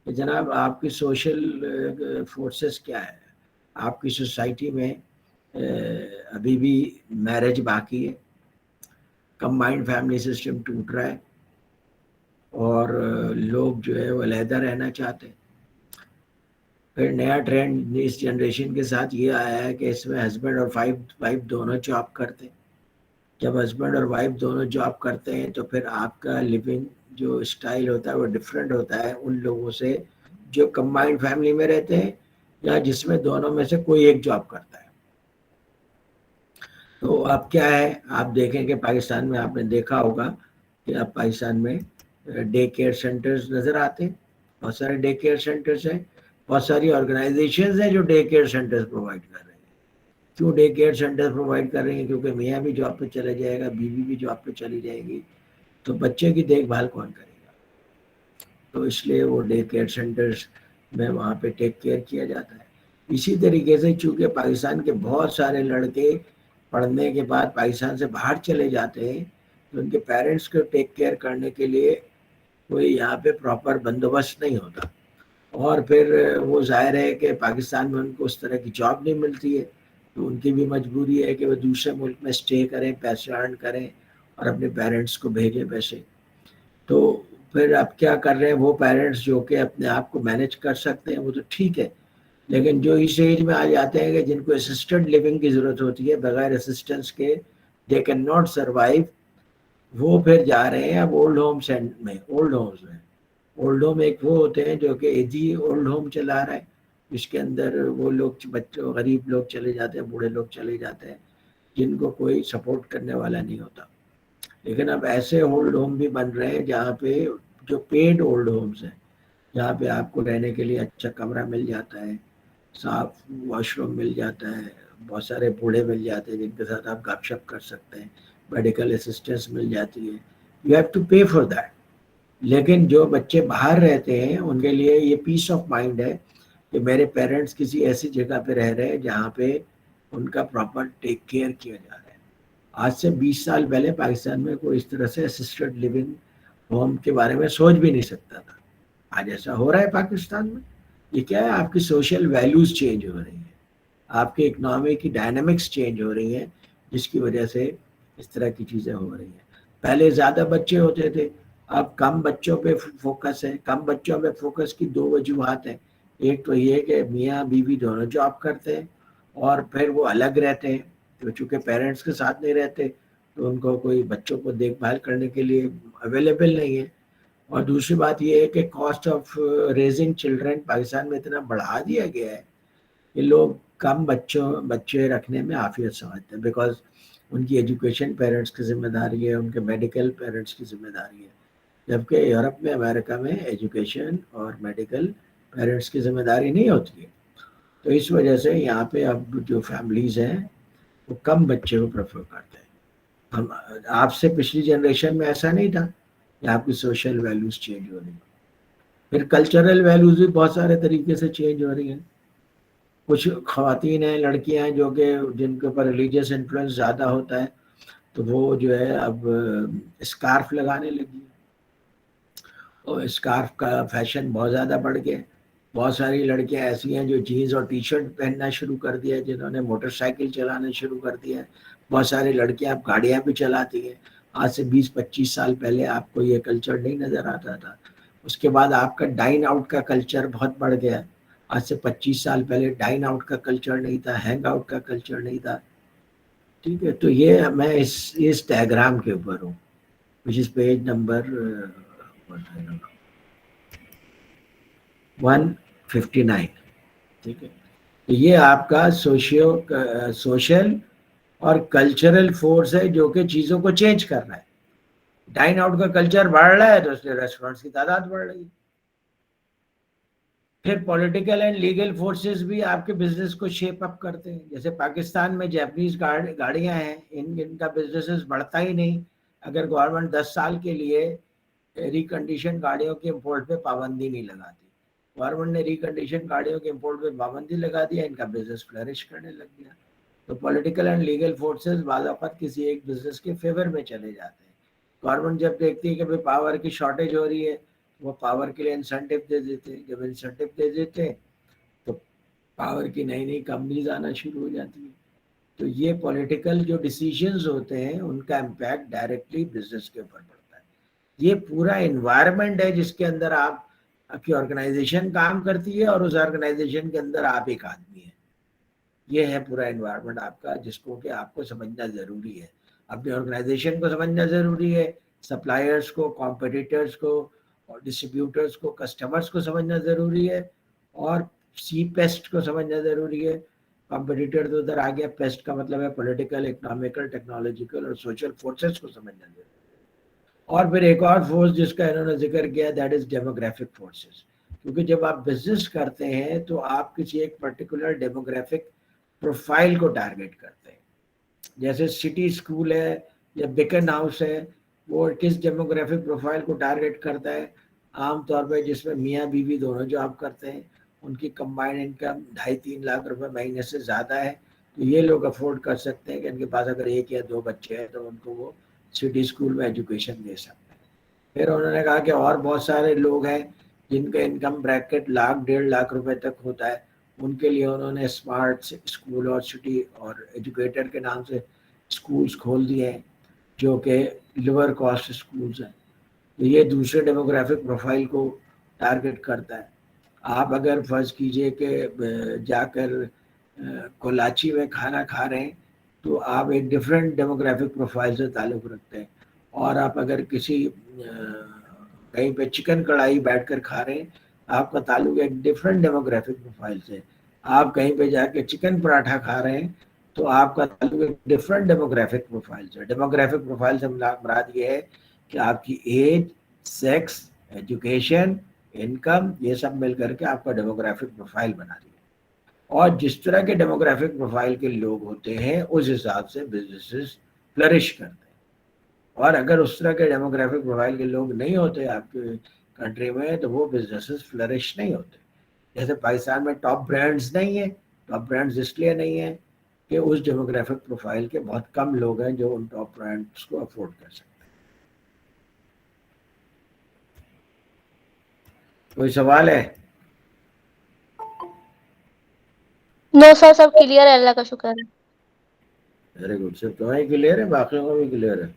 کہ جناب آپ کی سوشل فورسز کیا ہے. آپ کی سوسائٹی میں ابھی بھی میرج باقی ہے, کمبائنڈ فیملی سسٹم ٹوٹ رہا ہے, اور لوگ جو ہے وہ علیحدہ رہنا چاہتے ہیں. پھر نیا ٹرینڈ اس جنریشن کے ساتھ یہ آیا ہے کہ اس میں ہسبینڈ اور وائف دونوں جاب کرتے ہیں. جب ہسبینڈ اور وائف دونوں جاب کرتے ہیں تو پھر آپ کا لیونگ جو اسٹائل ہوتا ہے وہ ڈفرینٹ ہوتا ہے ان لوگوں سے جو کمبائنڈ فیملی میں رہتے ہیں, یا جس میں دونوں میں سے کوئی ایک جاب کرتا ہے. تو اب کیا ہے, آپ دیکھیں کہ پاکستان میں آپ نے دیکھا ہوگا کہ اب پاکستان میں ڈے کیئر سینٹرز نظر آتے ہیں, بہت سارے ڈے کیئر سینٹرز ہیں, بہت ساری آرگنائزیشنز ہیں جو ڈے کیئر سینٹرز پرووائڈ کر رہے ہیں. کیوں ڈے کیئر سینٹر پرووائڈ کر رہے ہیں؟ کیونکہ میاں بھی جاب پہ چلے جائے گا, بیوی بھی جاب پہ چلی جائے گی, تو بچے کی دیکھ بھال کون کرے گا. تو اس لیے وہ ڈے کیئر سینٹرز میں وہاں پہ ٹیک کیئر کیا جاتا ہے. اسی طریقے سے چونکہ پاکستان کے بہت سارے لڑکے پڑھنے کے بعد پاکستان سے باہر چلے جاتے ہیں, تو ان کے پیرنٹس کو ٹیک کیئر کرنے کے لیے کوئی یہاں پہ پراپر بندوبست نہیں ہوتا. اور پھر وہ ظاہر ہے کہ پاکستان میں ان کو اس طرح کی جاب نہیں ملتی ہے, تو ان کی بھی مجبوری ہے کہ وہ دوسرے ملک میں اسٹے کریں, پیسے ارن کریں اور اپنے پیرنٹس کو بھیجیں پیسے. تو پھر اب کیا کر رہے ہیں وہ پیرنٹس جو کہ اپنے آپ کو مینیج کر سکتے ہیں وہ تو ٹھیک ہے, لیکن جو اس ایج میں آ جاتے ہیں کہ جن کو اسسٹنٹ لیونگ کی ضرورت ہوتی ہے, بغیر اسسٹنس کے دے کین ناٹ سروائیو, وہ پھر جا رہے ہیں اب اولڈ ہومز میں. اولڈ ہوم ایک وہ ہوتے ہیں جو کہ ایک ہی اولڈ ہوم چلا رہا ہے، جس کے اندر وہ لوگ بچوں غریب لوگ چلے جاتے ہیں، بوڑھے لوگ چلے جاتے ہیں جن کو کوئی سپورٹ کرنے والا نہیں ہوتا. لیکن اب ایسے اولڈ ہوم بھی بن رہے ہیں جہاں پہ جو پیڈ اولڈ ہومس ہیں، جہاں پہ آپ کو رہنے کے لیے اچھا کمرہ مل جاتا ہے، صاف واش روم مل جاتا ہے، بہت سارے بوڑھے مل جاتے ہیں جن کے ساتھ آپ گپ شپ کر سکتے ہیں، میڈیکل اسسٹنس مل جاتی ہے. You have to pay for that. لیکن جو بچے باہر رہتے ہیں ان کے لیے یہ پیس آف مائنڈ ہے کہ میرے پیرنٹس کسی ایسی جگہ پہ رہ رہے ہیں جہاں پہ ان کا پراپر ٹیک کیئر کیا جا رہا ہے. آج سے 20 سال پہلے پاکستان میں کوئی اس طرح سے اسسٹڈ لیونگ ہوم کے بارے میں سوچ بھی نہیں سکتا تھا. آج ایسا ہو رہا ہے پاکستان میں. یہ کیا ہے؟ آپ کی سوشل ویلیوز چینج ہو رہی ہیں، آپ کے اکنامی کی ڈائنامکس چینج ہو رہی ہیں، جس کی وجہ سے اس طرح کی چیزیں ہو رہی ہیں. پہلے زیادہ بچے ہوتے تھے، اب کم بچوں پہ فوکس ہے. کم بچوں پہ فوکس کی دو وجوہات ہیں. ایک تو یہ کہ میاں بیوی دونوں جاب کرتے ہیں اور پھر وہ الگ رہتے ہیں، تو چونکہ پیرنٹس کے ساتھ نہیں رہتے تو ان کو کوئی بچوں کو دیکھ بھال کرنے کے لیے اویلیبل نہیں ہے. اور دوسری بات یہ ہے کہ cost of raising children Pakistan میں اتنا بڑھا دیا گیا ہے کہ لوگ کم بچے رکھنے میں عافیت سمجھتے ہیں، بیکاز ان کی ایجوکیشن پیرنٹس کی ذمہ داری ہے، ان کے میڈیکل پیرنٹس کی ذمہ داری ہے. جبکہ یورپ میں، امریکہ میں ایجوکیشن اور میڈیکل پیرنٹس کی ذمہ داری نہیں ہوتی ہے. تو اس وجہ سے یہاں پہ اب جو فیملیز ہیں وہ کم بچے کو پریفر کرتے ہیں. ہم آپ سے پچھلی جنریشن میں ایسا نہیں تھا کہ آپ کی سوشل ویلیوز چینج ہو رہی ہیں. پھر کلچرل ویلیوز بھی بہت سارے طریقے سے چینج ہو رہی ہیں. کچھ خواتین ہیں، لڑکیاں ہیں جو کہ جن کے اوپر ریلیجیس انفلوئنس زیادہ ہوتا ہے تو وہ جو ہے اب اسکارف لگانے لگی. اور اسکارف کا فیشن بہت زیادہ بڑھ گیا. بہت ساری لڑکیاں ایسی ہیں جو جینز اور ٹی شرٹ پہننا شروع کر دیا، جنہوں نے موٹر سائیکل چلانا شروع کر دیا. بہت ساری لڑکیاں اب گاڑیاں بھی چلاتی ہیں. آج سے 20-25 سال پہلے آپ کو یہ کلچر نہیں نظر آتا تھا. اس کے بعد آپ کا ڈائن آؤٹ کا کلچر بہت بڑھ گیا. آج سے 25 سال پہلے ڈائن آؤٹ کا کلچر نہیں تھا، ہینگ آؤٹ کا کلچر نہیں تھا. ٹھیک ہے، تو یہ میں اس ڈائیگرام کے اوپر ہوں، which is پیج نمبر 159. ٹھیک ہے، تو یہ آپ کا سوشل اور کلچرل فورس ہے جو کہ چیزوں کو چینج کر رہا ہے. ڈائن آؤٹ کا کلچر بڑھ رہا ہے تو اس لیے ریسٹورینٹس کی تعداد بڑھ رہی ہے. پھر پولیٹیکل اینڈ لیگل فورسز بھی آپ کے بزنس کو شیپ اپ کرتے ہیں. جیسے پاکستان میں جیپنیز گاڑیاں ہیں، ان کا بزنس بڑھتا ہی نہیں اگر گورنمنٹ 10 سال کے لیے ریکنڈیشن گاڑیوں کے امپورٹ پہ پابندی نہیں لگاتی. گورنمنٹ نے ریکنڈیشن گاڑیوں کے امپورٹ پہ پابندی لگا دیا، ان کا بزنس فلرش کرنے لگ گیا. تو پولیٹیکل اینڈ لیگل فورسز بعض اوقات کسی ایک بزنس کے فیور میں چلے جاتے ہیں. گورنمنٹ جب دیکھتی ہے کہ پاور کی شارٹیج ہو رہی ہے وہ پاور کے لیے انسینٹیو دے دیتے ہیں. جب انسینٹیو دے دیتے ہیں تو پاور کی نئی نئی کمپنیز آنا شروع ہو جاتی ہیں. تو یہ پولیٹیکل جو ڈیسیژنز ہوتے ہیں ان کا امپیکٹ ڈائریکٹلی بزنس کے اوپر پڑتا ہے. یہ پورا انوائرمنٹ ہے جس کے اندر آپ کی آرگنائزیشن کام کرتی ہے اور اس آرگنائزیشن کے اندر آپ ایک آدمی ہیں. یہ ہے پورا انوائرمنٹ آپ کا، جس کو کہ آپ کو سمجھنا ضروری ہے. اپنی آرگنائزیشن کو سمجھنا ضروری ہے، سپلائرس کو، کمپٹیٹرز کو اور ڈسٹریبیوٹرز کو، کسٹمرز کو سمجھنا ضروری ہے، اور سی پیسٹ کو سمجھنا ضروری ہے. کمپٹیٹر تو ادھر آ گیا، پیسٹ کا مطلب ہے پولیٹیکل، اکنامیکل، ٹیکنالوجیکل اور سوشل فورسز کو سمجھنا ضروری ہے. اور پھر ایک اور فورس جس کا انہوں نے ذکر کیا، دیٹ از ڈیموگرافک فورسز. کیونکہ جب آپ بزنس کرتے ہیں تو آپ کسی ایک پرٹیکولر ڈیموگرافک پروفائل کو ٹارگیٹ کرتے ہیں. جیسے سٹی اسکول ہے یا بیکن ہاؤس ہے، وہ کس ڈیموگرافک پروفائل کو ٹارگیٹ کرتا ہے؟ عام طور پہ جس میں میاں بیوی دونوں جاب کرتے ہیں، ان کی کمبائنڈ انکم 2.5-3 لاکھ روپے مہینے سے زیادہ ہے، تو یہ لوگ افورڈ کر سکتے ہیں کہ ان کے پاس اگر 1 یا 2 بچے ہیں تو ان کو وہ سٹی اسکول میں ایجوکیشن دے سکتے ہیں. پھر انہوں نے کہا کہ اور بہت سارے لوگ ہیں جن کا انکم بریکٹ 1.5 لاکھ روپے تک ہوتا ہے، ان کے لیے انہوں نے اسمارٹ اسکول اور سٹی اور ایجوکیٹر کے نام سے اسکولز کھول دیے ہیں جو کہ لوور کاسٹ اسکولز ہیں. تو یہ دوسرے ڈیموگرافک پروفائل کو ٹارگیٹ کرتا ہے. آپ اگر فرض کیجئے کہ جا کر کولاچی میں کھانا کھا رہے ہیں تو آپ ایک ڈفرینٹ ڈیموگرافک پروفائل سے تعلق رکھتے ہیں، اور آپ اگر کسی کہیں پہ چکن کڑھائی بیٹھ کر کھا رہے ہیں، آپ کا تعلق ایک ڈفرینٹ ڈیموگرافک پروفائل سے. آپ کہیں پہ جا کے چکن پراٹھا کھا رہے ہیں تو آپ کا تعلق ایک ڈفرینٹ ڈیموگرافک پروفائل سے. ڈیموگرافک پروفائل سے مراد یہ ہے کہ آپ کی ایج، سیکس، ایجوکیشن، انکم، یہ سب مل کر کے آپ کا ڈیموگرافک پروفائل بنا دیا. اور جس طرح کے ڈیموگرافک پروفائل کے لوگ ہوتے ہیں اس حساب سے بزنسز فلرش کرتے ہیں. اور اگر اس طرح کے ڈیموگرافک پروفائل کے لوگ نہیں ہوتے آپ کے کنٹری میں تو وہ بزنسز فلرش نہیں ہوتے. جیسے پاکستان میں ٹاپ برانڈز نہیں ہیں. ٹاپ برانڈز اس لیے نہیں ہیں کہ اس ڈیموگرافک پروفائل کے بہت کم لوگ ہیں جو ان ٹاپ برانڈز کو افورڈ کر سکتے ہیں. کوئی سوال ہے؟ نو سر، سب کلیئر ہے، اللہ کا شکر ہے. Very good. صرف تمہیں کلیئر ہے، باقیوں کو بھی کلیئر ہے؟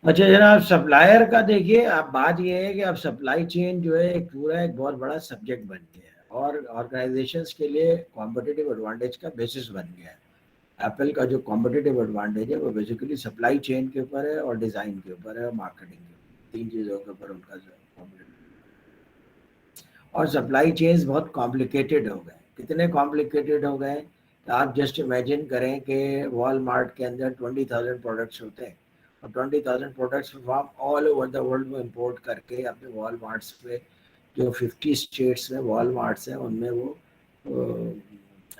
اچھا جناب، سپلائر کا دیکھیے، اب بات یہ ہے کہ اب سپلائی چین جو ہے ایک پورا ایک بہت بڑا سبجیکٹ بن گیا ہے اور آرگنائزیشنس کے لیے کمپٹیٹیو ایڈوانٹیج کا بیسس بن گیا ہے. ایپل کا جو کمپٹیٹیو ایڈوانٹیج ہے وہ بیسیکلی سپلائی چین کے اوپر ہے اور ڈیزائن کے اوپر ہے اور مارکیٹنگ کے اوپر. 3 چیزوں کے اوپر ان کا اور سپلائی چینز بہت کمپلیکیٹڈ ہو گئے. کتنے کمپلیکیٹڈ ہو گئے کہ آپ جسٹ امیجن کریں کہ وال مارٹ کے اندر 20,000 پروڈکٹس ہوتے ہیں اور 20,000 پروڈکٹس آپ آل اوور دا ورلڈ میں امپورٹ کر کے اپنے وال مارٹس پہ جو 50 اسٹیٹس میں وال مارٹس ہیں ان میں وہ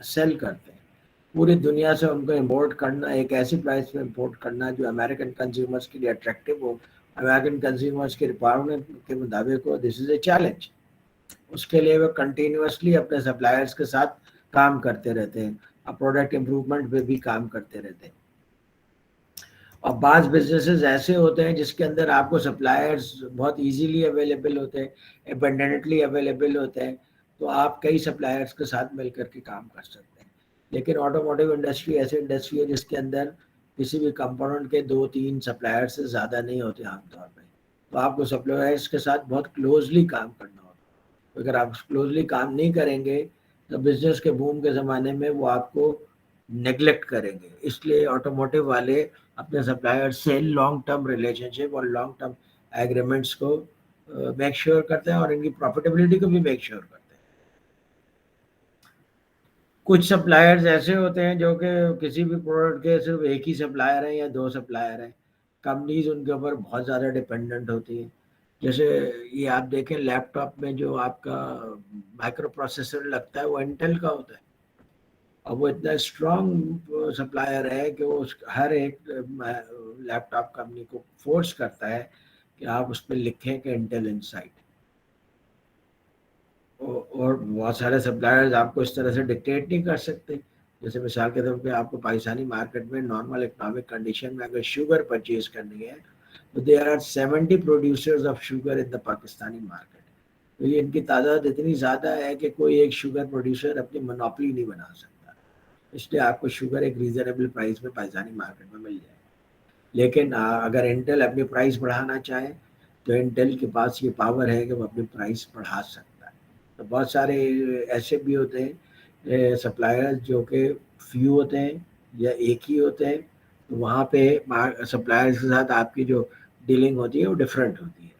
سیل کرتے ہیں. پوری دنیا سے ان کو امپورٹ کرنا، ایک ایسی پرائس پہ امپورٹ کرنا جو امریکن کنزیومرز کے لیے اٹریکٹیو ہو، امریکن کنزیومرز کے ریکوائرمنٹ کے مطابق ہو، دس از اے چیلنج. اس کے لیے وہ کنٹینیوسلی اپنے سپلائرز کے ساتھ کام کرتے رہتے ہیں اور پروڈکٹ امپروومنٹ پہ بھی کام کرتے رہتے ہیں. اور بعض بزنسز ایسے ہوتے ہیں جس کے اندر آپ کو سپلائرز بہت ایزیلی اویلیبل ہوتے ہیں، ابنڈنٹلی اویلیبل ہوتے ہیں، تو آپ کئی سپلائرز کے ساتھ مل کر کے کام کر سکتے ہیں. لیکن آٹوموٹیو انڈسٹری ایسی انڈسٹری ہے جس کے اندر کسی بھی کمپوننٹ کے 2-3 سپلائر سے زیادہ نہیں ہوتے عام طور پہ. تو آپ کو سپلائرز کے ساتھ بہت کلوزلی کام کرنا ہوتا ہے. اگر آپ کلوزلی کام نہیں کریں گے تو بزنس کے بوم کے زمانے میں وہ آپ کو نیگلیکٹ کریں گے. اس لیے آٹوموٹیو والے اپنے سپلائر سے لانگ ٹرم ریلیشن شپ اور لانگ ٹرم ایگریمنٹس کو میک شیور کرتے ہیں اور ان کی پروفیٹیبلٹی کو بھی میک شیور کرتے ہیں. کچھ سپلائرز ایسے ہوتے ہیں جو کہ کسی بھی پروڈکٹ کے صرف ایک ہی سپلائر ہیں یا 2 سپلائر ہیں. کمپنیز ان کے اوپر بہت زیادہ ڈپینڈنٹ ہوتی ہیں. جیسے یہ آپ دیکھیں لیپ ٹاپ میں جو آپ کا مائکرو پروسیسر لگتا ہے وہ انٹل کا ہوتا ہے اور وہ اتنا اسٹرانگ سپلائر ہے کہ وہ ہر ایک لیپ ٹاپ کمپنی کو فورس کرتا ہے کہ آپ اس پہ لکھیں کہ انٹل انسائٹ. اور بہت سارے سپلائرز آپ کو اس طرح سے ڈکٹیٹ نہیں کر سکتے. جیسے مثال کے طور پہ آپ کو پاکستانی مارکیٹ میں نارمل اکنامک کنڈیشن میں اگر شوگر پرچیز کرنی ہے تو there are 70 producers of sugar in the Pakistani market. تو یہ ان کی تعداد اتنی زیادہ ہے کہ کوئی ایک شوگر پروڈیوسر اپنی مونوپلی نہیں بنا سکتا. اس لیے آپ کو شوگر ایک ریزنیبل پرائس میں پاکستانی مارکیٹ میں مل جائے. لیکن اگر انٹل اپنی پرائس بڑھانا چاہے تو انٹل کے پاس یہ پاور ہے کہ وہ اپنی پرائس بڑھا سکتا ہے. تو بہت سارے ایسے بھی ہوتے ہیں سپلائر جو کہ فیو ہوتے ہیں یا ایک ہی ہوتے ہیں. تو وہاں پہ سپلائرز کے ساتھ آپ کی جو ڈیلنگ ہوتی ہے وہ ڈفرینٹ ہوتی ہے.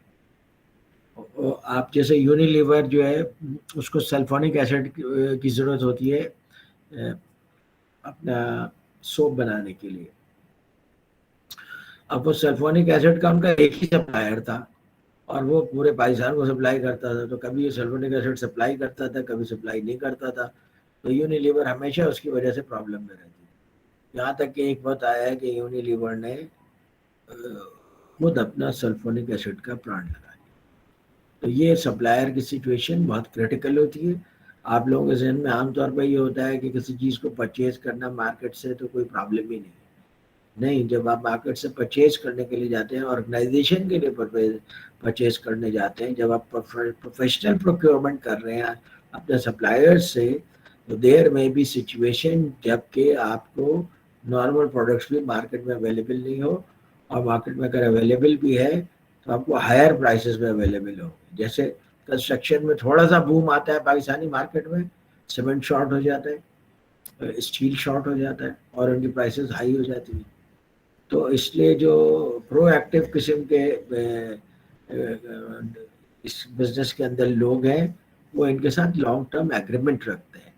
آپ جیسے یونیلیور جو ہے اس کو سلفونک ایسڈ کی ضرورت ہوتی ہے اپنا سوپ بنانے کے لیے. اب وہ سلفونک ایسڈ کا ان کا ایک ہی سپلائر تھا اور وہ پورے پاکستان کو سپلائی کرتا تھا. تو کبھی یہ سلفونک ایسڈ سپلائی کرتا تھا، کبھی سپلائی نہیں کرتا تھا. تو یونیلیور ہمیشہ اس کی وجہ سے پرابلم میں رہتی تھی. یہاں تک کہ ایک وقت آیا ہے کہ یونیلیور نے خود اپنا سلفونک ایسڈ کا پلانٹ لگا دیا. تو یہ سپلائر کی سچویشن بہت کریٹیکل ہوتی ہے. آپ لوگوں کے ذہن میں عام طور پہ یہ ہوتا ہے کہ کسی چیز کو پرچیز کرنا مارکیٹ سے تو کوئی پرابلم ہی نہیں. جب آپ مارکیٹ سے پرچیز کرنے کے لیے جاتے ہیں، آرگنائزیشن کے لیے پرچیز کرنے جاتے ہیں، جب آپ پروفیشنل پروکیورمنٹ کر رہے ہیں اپنے سپلائر سے، تو دیر میں بھی سچویشن جب کہ آپ کو نارمل پروڈکٹس بھی مارکیٹ میں اویلیبل نہیں ہو اور مارکیٹ میں اگر اویلیبل بھی ہے تو آپ کو ہائر پرائسز میں اویلیبل ہو. جیسے کنسٹرکشن میں تھوڑا سا بوم آتا ہے پاکستانی مارکیٹ میں، سیمنٹ شارٹ ہو جاتا ہے، اسٹیل شارٹ ہو جاتا ہے اور ان کی پرائسز ہائی ہو جاتی ہیں. تو اس لیے جو پرو ایکٹیو قسم کے اس بزنس کے اندر لوگ ہیں وہ ان کے ساتھ لانگ ٹرم ایگریمنٹ رکھتے ہیں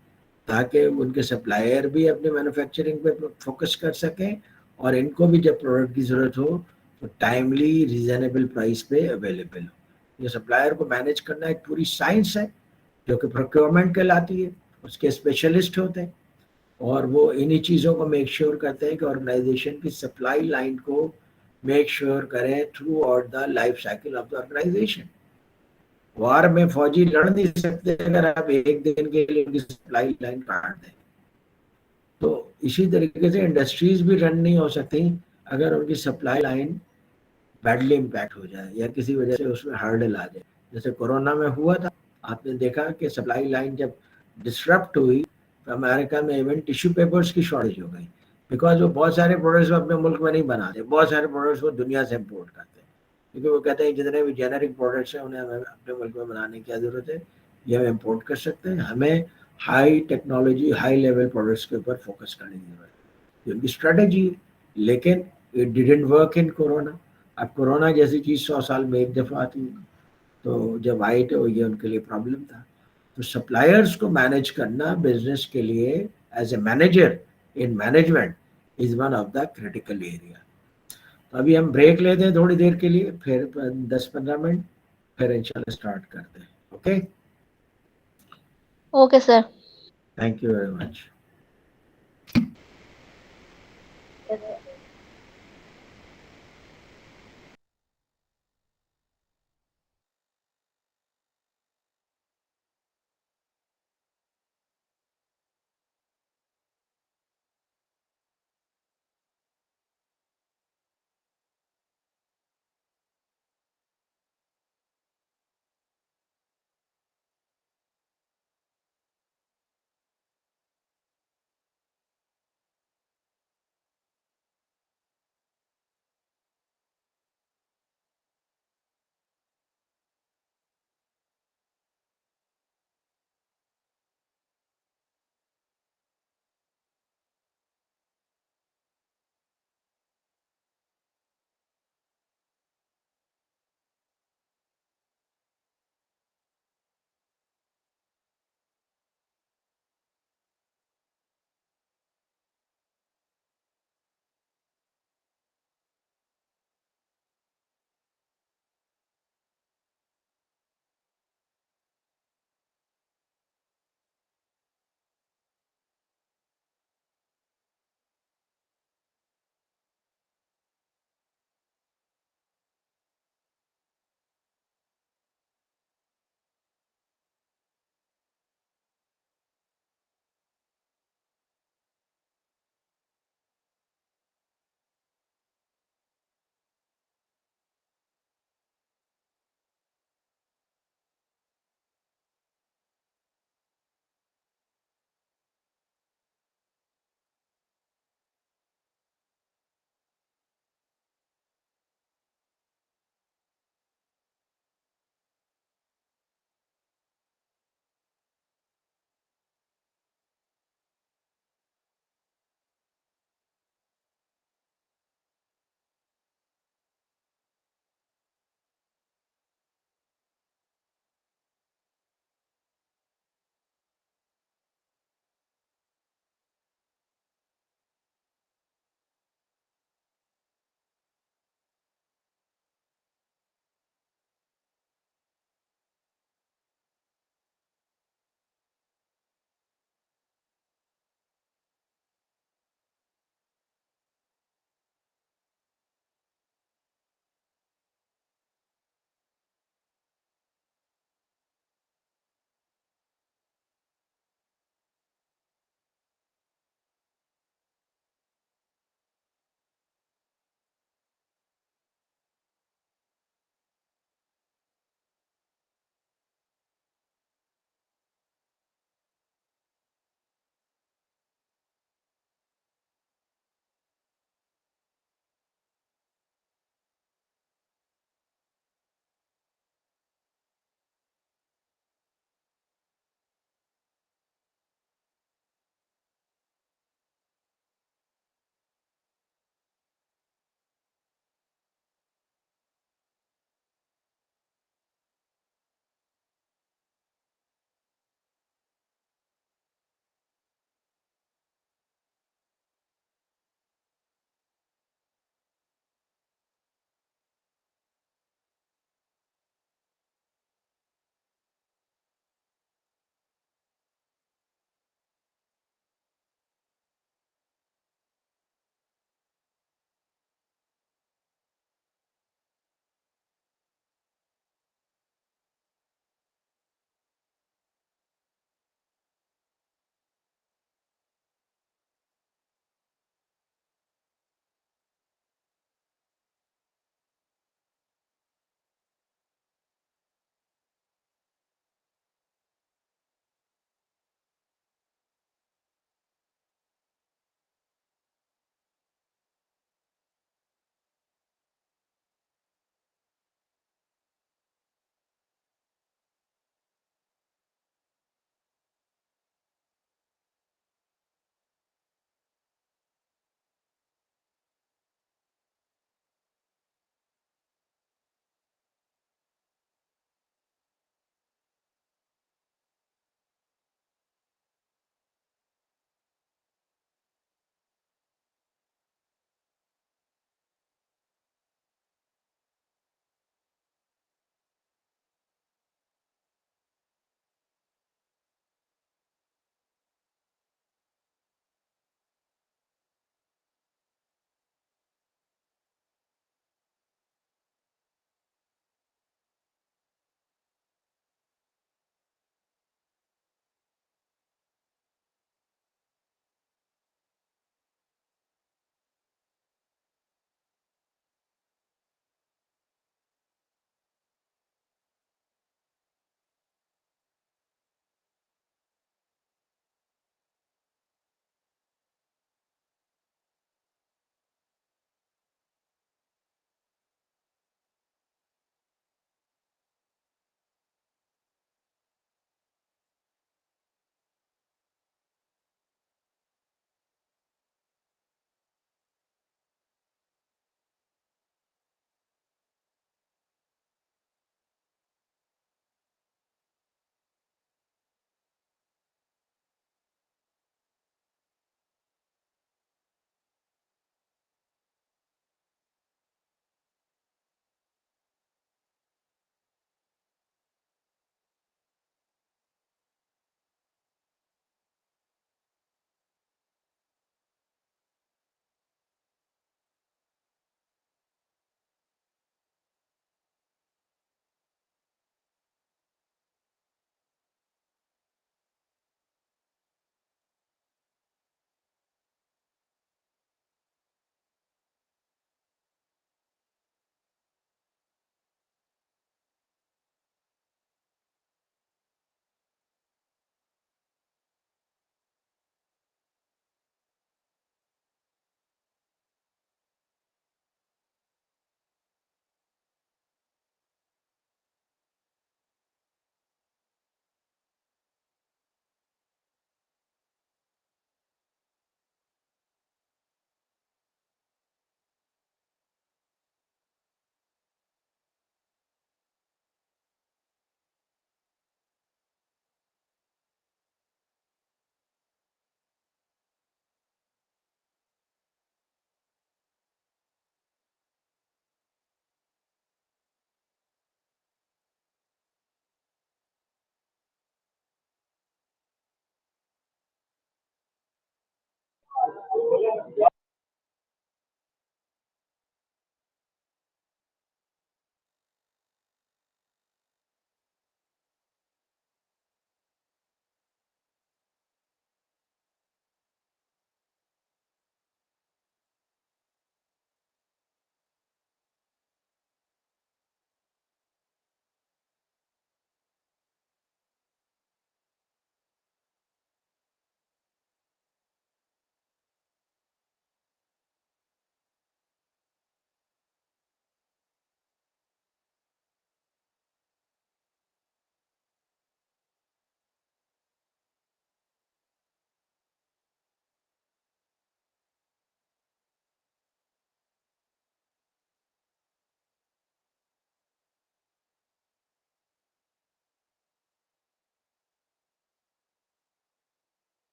تاکہ ان کے سپلائر بھی اپنے مینوفیکچرنگ پہ فوکس کر سکیں اور ان کو بھی جب پروڈکٹ کی ضرورت ہو تو ٹائملی ریزنیبل پرائس پہ اویلیبل ہو. یہ سپلائر کو مینیج کرنا ایک پوری سائنس ہے جو کہ پروکیورمنٹ کہلاتی ہے. اس کے اسپیشلسٹ ہوتے ہیں اور وہ انہی چیزوں کو میک شیور کرتے ہیں کہ آرگنائزیشن کی سپلائی لائن کو میک شیور کریں throughout the life cycle of the organisation. War میں فوجی لڑ نہیں سکتے اگر آپ ایک دن کے لیے ان کی سپلائی لائن کاٹ دیں. تو اسی طریقے سے انڈسٹریز بھی رن نہیں ہو سکتی اگر ان کی سپلائی لائن بیڈلی امپیکٹ ہو جائے یا کسی وجہ سے اس میں ہرڈل آ جائے. جیسے کورونا میں ہوا تھا, آپ نے دیکھا کہ سپلائی لائن جب ڈسرپٹ ہوئی تو امریکہ میں ایون ٹیشو پیپرز کی شارٹیج ہو گئی بیکاز وہ بہت سارے پروڈکٹس وہ اپنے ملک میں نہیں بناتے, بہت سارے پروڈکٹس وہ دنیا سے امپورٹ کرتے ہیں کیونکہ وہ کہتے ہیں جتنے بھی جینرک پروڈکٹس ہیں انہیں ہمیں اپنے ملک میں بنانے کی کیا ضرورت ہے, یہ ہم امپورٹ کر سکتے ہیں, ہمیں high technology high level products کے اوپر فوکس کرنے کی ضرورت ہے. یہ ان کی اسٹریٹجی ہے, لیکن it didn't work in corona. اب کورونا جیسی چیز 100 سال میں ایک دفعہ آتی ہے تو جب آئی تو یہ ان کے لیے پرابلم تھا. تو سپلائرس کو مینیج کرنا بزنس کے لیے as a manager in management is one of the critical area. تو ابھی ہم بریک لیتے ہیں تھوڑی دیر کے لیے, پھر 10-15 منٹ, پھر انشاءاللہ اسٹارٹ کرتے ہیں. Okay, okay sir. Thank you very much.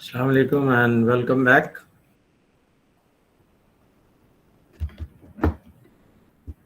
Assalamu alaikum and welcome back.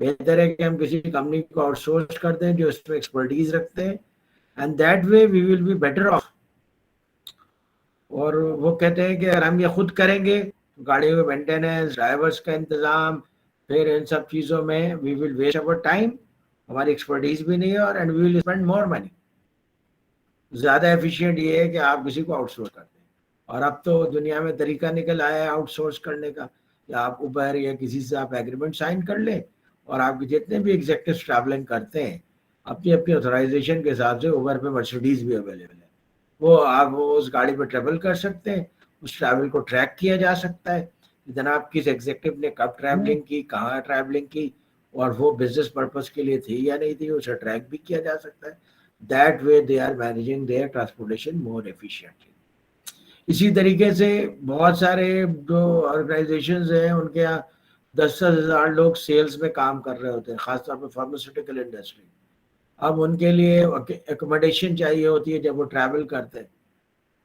بہتر ہے کہ ہم کسی کمپنی کو آؤٹ سورس کر دیں جو اس میں ایکسپرٹیز رکھتے ہیں, and that way we will be better off. اور وہ کہتے ہیں کہ اگر ہم یہ خود کریں گے تو گاڑیوں میں مینٹیننس, ڈرائیورس کا انتظام, پھر ان سب چیزوں میں وی ول ویسٹ اوور ٹائم, ہماری ایکسپرٹیز بھی نہیں ہے, اور and we will spend more منی. زیادہ ایفیشینٹ یہ ہے کہ آپ کسی کو آؤٹ سورس کرتے ہیں. اور اب تو دنیا میں طریقہ نکل آیا ہے آؤٹ سورس کرنے کا, کہ آپ اوبر یا کسی سے آپ ایگریمنٹ سائن کر لیں, اور آپ کے جتنے بھی ایگزیکٹو ٹریولنگ کرتے ہیں اپنی اپنی آتھرائزیشن کے حساب سے, اوبر پہ مرسیڈیز بھی اویلیبل ہے, وہ آپ اس گاڑی پہ ٹریول کر سکتے ہیں, اس ٹریول کو ٹریک کیا جا سکتا ہے کہ جناب کس ایگزیکٹو نے کب ٹریولنگ کی, کہاں ٹریولنگ کی, اور وہ بزنس پرپز کے لیے تھی یا نہیں تھی, اسے ٹریک بھی کیا جا سکتا ہے. That way they are managing their transportation more efficiently. اسی طریقے سے بہت سارے جو آرگنائزیشنز ہیں ان کے یہاں 10,000 لوگ سیلز میں کام کر رہے ہوتے ہیں, خاص طور پہ فارماسیوٹیکل انڈسٹری. اب ان کے لیے ایکوموڈیشن چاہیے ہوتی ہے جب وہ ٹریول کرتے ہیں,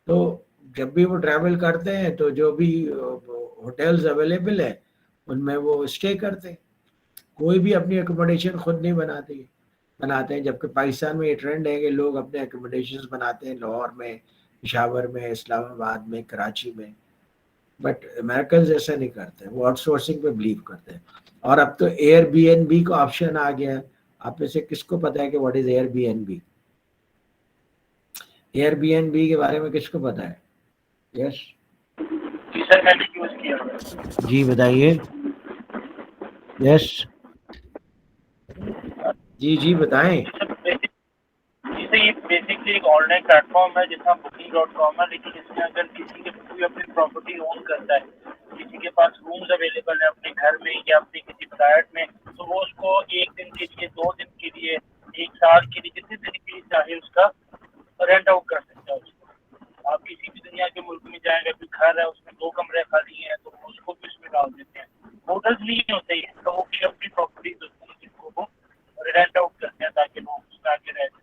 تو جب بھی وہ ٹریول کرتے ہیں تو جو بھی ہوٹلز اویلیبل ہیں ان میں وہ اسٹے کرتے ہیں. کوئی بھی اپنی ایکوموڈیشن خود نہیں بناتے ہیں, جبکہ پاکستان میں یہ ٹرینڈ ہے کہ لوگ اپنے ایکوموڈیشنز بناتے ہیں, لاہور میں, پشاور میں, اسلام آباد میں, کراچی میں. بٹ امریکنز ایسا نہیں کرتے, وہ آؤٹ سورسنگ پہ بلیو کرتے ہیں. اور اب تو ایئر بی این بی کا آپشن آ گیا ہے. آپ میں سے کس کو پتا ہے کہ what is Airbnb? Airbnb کے بارے میں کس کو پتا ہے؟ یس جی سر میں نے یوز کیا. جی بتائیے. یس جی بتائیں. جی سر یہ بیسکلی ایک آن لائن پلیٹ فارم ہے جس کا booking.com ہے, لیکن اس میں اگر کسی کے کوئی اپنی پراپرٹی اون کرتا ہے, کسی کے پاس رومز اویلیبل ہیں اپنے گھر میں یا اپنے کسی فلیٹ میں, تو وہ اس کو 1 دن کے لیے, 2 دن کے لیے, 1 سال کے لیے, جتنے دن کے لیے چاہے اس کا رینٹ آؤٹ کر سکتا ہے. اس کو آپ کسی بھی دنیا کے ملک میں جائیں گے, کوئی گھر ہے اس میں 2 کمرے خالی ہیں تو اس کو بھی اس میں ڈال دیتے ہیں. ہوٹلز نہیں ہوتے ہیں تو وہ بھی اپنی پراپرٹیز ہوتی ہیں جن کو وہ رینٹ آؤٹ کرتے ہیں تاکہ لوگ اس میں آ کے رہ سکیں.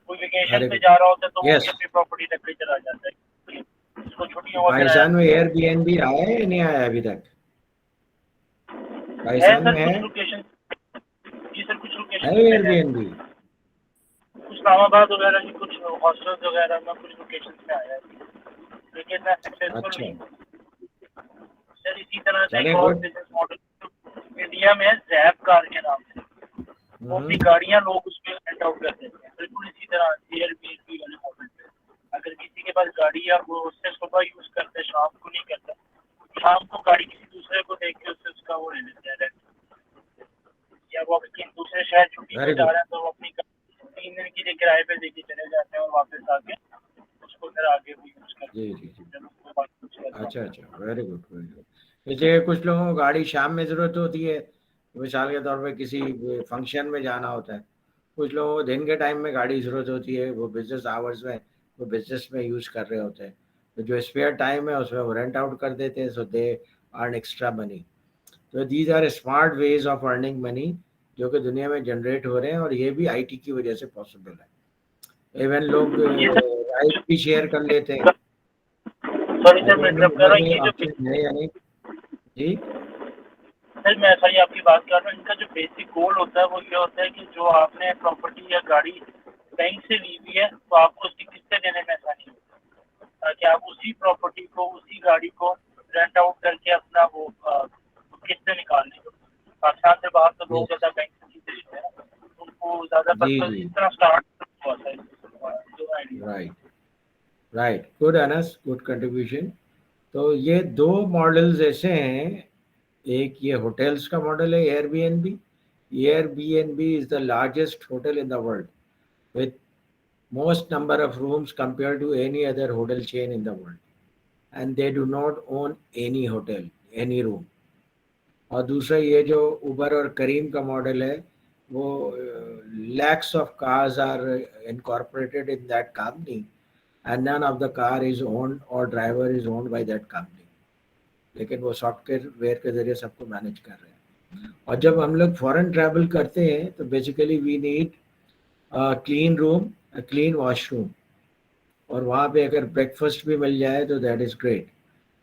کوئی ویکیشن پہ جا رہا ہوتا ہے تو وہ بھی اپنی پراپرٹی تک لے چلا جاتا ہے. اس کو چھٹیوں کا پاکستان میں ایئر بی این بی آیا ہے یا نہیں آیا ابھی تک؟ ہے پاکستان سر میں کچھ ہے لوکیشن. جی سر کچھ ہے لوکیشن ایئر پہ بی ہے, این بی؟ اسلام آباد وغیرہ کی کچھ ہاسٹل وغیرہ میں کچھ لوکیشن میں آیا ہے, لیکن میں سکسیزفل اچھا نہیں ہوں. سر اسی طرح سے چلیں ایک اور گڈ. بزنس ماڈل انڈیا میں ہے زیپ کار کے نام سے. وہ اپنی گاڑیاں لوگ اس میں رینٹ آؤٹ کر دیتے ہیں, بالکل اسی طرح ایئر بی این بی والے ماڈل پہ. اگر کسی کے پاس گاڑی ہے وہ اس سے صبح یوز کرتے, شام کو نہیں کرتا, شام کو گاڑی کسی دوسرے کو دیکھ کے اس کا وہ لے لیتے ہیں رینٹ, یا وہ کسی دوسرے شہر چھٹی پہ ویری جا گڈ. رہے ہیں تو وہ اپنی 3 دن کے لیے کرائے پہ دے کے چلے جاتے ہیں اور واپس آ کے اس کو پھر آگے بھی یوز کرتے جی ہیں. اچھا ویری گڈ. جیسے کچھ لوگوں کو گاڑی شام میں ضرورت ہوتی ہے, مثال کے طور پہ کسی فنکشن میں جانا ہوتا ہے. کچھ لوگوں کو دن کے ٹائم میں گاڑی ضرورت ہوتی ہے, وہ بزنس آورز میں, وہ بزنس میں یوز کر رہے ہوتے ہیں, تو جو اسپیئر ٹائم ہے اس میں وہ رینٹ آؤٹ کر دیتے ہیں, سو دے ارن ایکسٹرا منی. تو these are smart ways of earning money جو کہ دنیا میں جنریٹ ہو رہے ہیں, اور یہ بھی آئی ٹی کی وجہ سے پاسبل ہے. ایون لوگ یہ رائڈ بھی شیئر کر لیتے ہیں. سوری آئی سر میں ڈونٹ نو انٹرپٹ کر ادھر رہا ہوں. بھی یہ جو آپشن ہے یا نہیں. جی سر میں ساری آپ کی بات کر رہا ہوں, ان کا جو بیسک گول ہوتا ہے وہ یہ ہوتا ہے کہ جو آپ نے پراپرٹی یا گاڑی بینک سے لی ہوئی ہے تو آپ کو اس کی قسطیں دینے میں آسانی ہوتی ہے, تاکہ آپ اسی پراپرٹی کو, اسی گاڑی کو رینٹ آؤٹ کر کے اپنا وہ قسطیں نکال لیں. پاکستان سے باہر تو لوگ زیادہ بینک سے چیزیں لیتے ہیں, ان کو زیادہ پرپز جی اس طرح اسٹارٹ ہوا تھا. رائٹ گڈ انس, گڈ کنٹریبیوشن. تو یہ 2 ماڈلز ایسے ہیں, ایک یہ ہوٹلز کا ماڈل ہے Airbnb. Airbnb is the largest hotel in the world with most number of rooms compared to any other hotel chain in the world, and they do not own any hotel, any room. اور دوسرا یہ جو Uber اور کریم کا model ہے, وہ lakhs of cars are incorporated in that company, and none of the car is owned or driver is owned by that company, لیکن وہ سافٹ ویئر کے ذریعے سب کو مینیج کر رہے ہیں. اور جب ہم لوگ فورن ٹریول کرتے ہیں تو basically we need clean room, clean washroom, اور وہاں پہ اگر بریک فاسٹ بھی مل جائے تو دیٹ از گریٹ.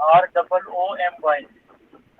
ROOMY,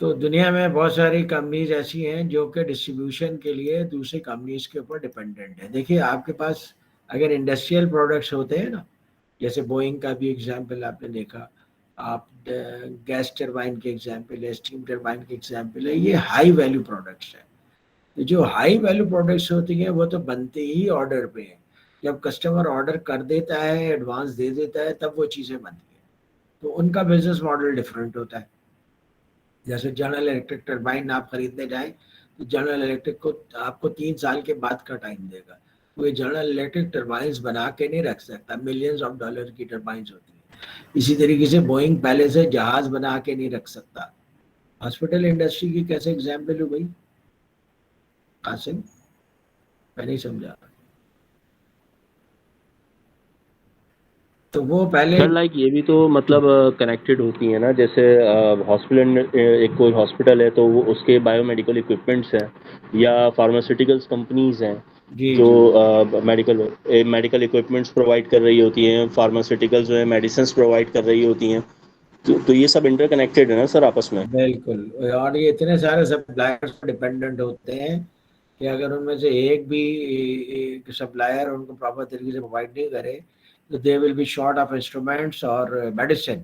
تو دنیا میں بہت ساری کمپنیز ایسی ہیں جو کہ ڈسٹریبیوشن کے لیے دوسری کمپنیز کے اوپر ڈپینڈنٹ ہے. دیکھیے آپ کے پاس اگر انڈسٹریل پروڈکٹس ہوتے ہیں نا, جیسے بوئنگ کا بھی ایگزامپل آپ نے دیکھا, آپ گیس ٹربائن کے ایگزامپل ہے, اسٹیم ٹربائن کے ایگزامپل ہے, یہ ہائی ویلیو پروڈکٹس ہیں. جو ہائی ویلیو پروڈکٹس ہوتی ہیں وہ تو بنتے ہی آرڈر پہ ہیں. جب کسٹمر آرڈر کر دیتا ہے, ایڈوانس دے دیتا ہے, تب وہ چیزیں بنتی ہیں. تو ان کا بزنس ماڈل ڈفرینٹ ہوتا ہے. جیسے جنرل الیکٹرک ٹربائن آپ خریدنے جائیں تو جنرل الیکٹرک کو آپ کو 3 سال کے بعد کا ٹائم دے گا. وہ جنرل الیکٹرک ٹربائنس بنا کے نہیں رکھ سکتا, ملینز آف ڈالر کی ٹربائنس ہوتی ہیں. اسی طریقے سے بوئنگ پہلے سے جہاز بنا کے نہیں رکھ سکتا. ہاسپٹل انڈسٹری کی کیسے ایگزامپل ہو گئی قاسم, میں نہیں سمجھا. تو وہ پہلے سر لائک یہ بھی تو مطلب کنیکٹڈ ہوتی ہیں نا, جیسے ہاسپٹل, ایک کوئی ہاسپٹل ہے تو وہ اس کے بایو میڈیکل اکوپمنٹس ہیں, یا فارماسیوٹیکلس کمپنیز ہیں جی جو جی میڈیکل اکوپمنٹس پرووائڈ کر رہی ہوتی ہیں, فارماسیوٹیکلز جو ہے میڈیسنس پرووائڈ کر رہی ہوتی ہیں. تو یہ سب انٹر کنیکٹڈ ہے نا سر آپس میں. بالکل, اور یہ اتنے سارے سپلائرز پر ڈپینڈنٹ ہوتے ہیں کہ اگر ان میں سے ایک بھی سپلائر ان کو پراپر طریقے سے پرووائڈ نہیں کرے تو they will be short of instruments اور میڈیسن.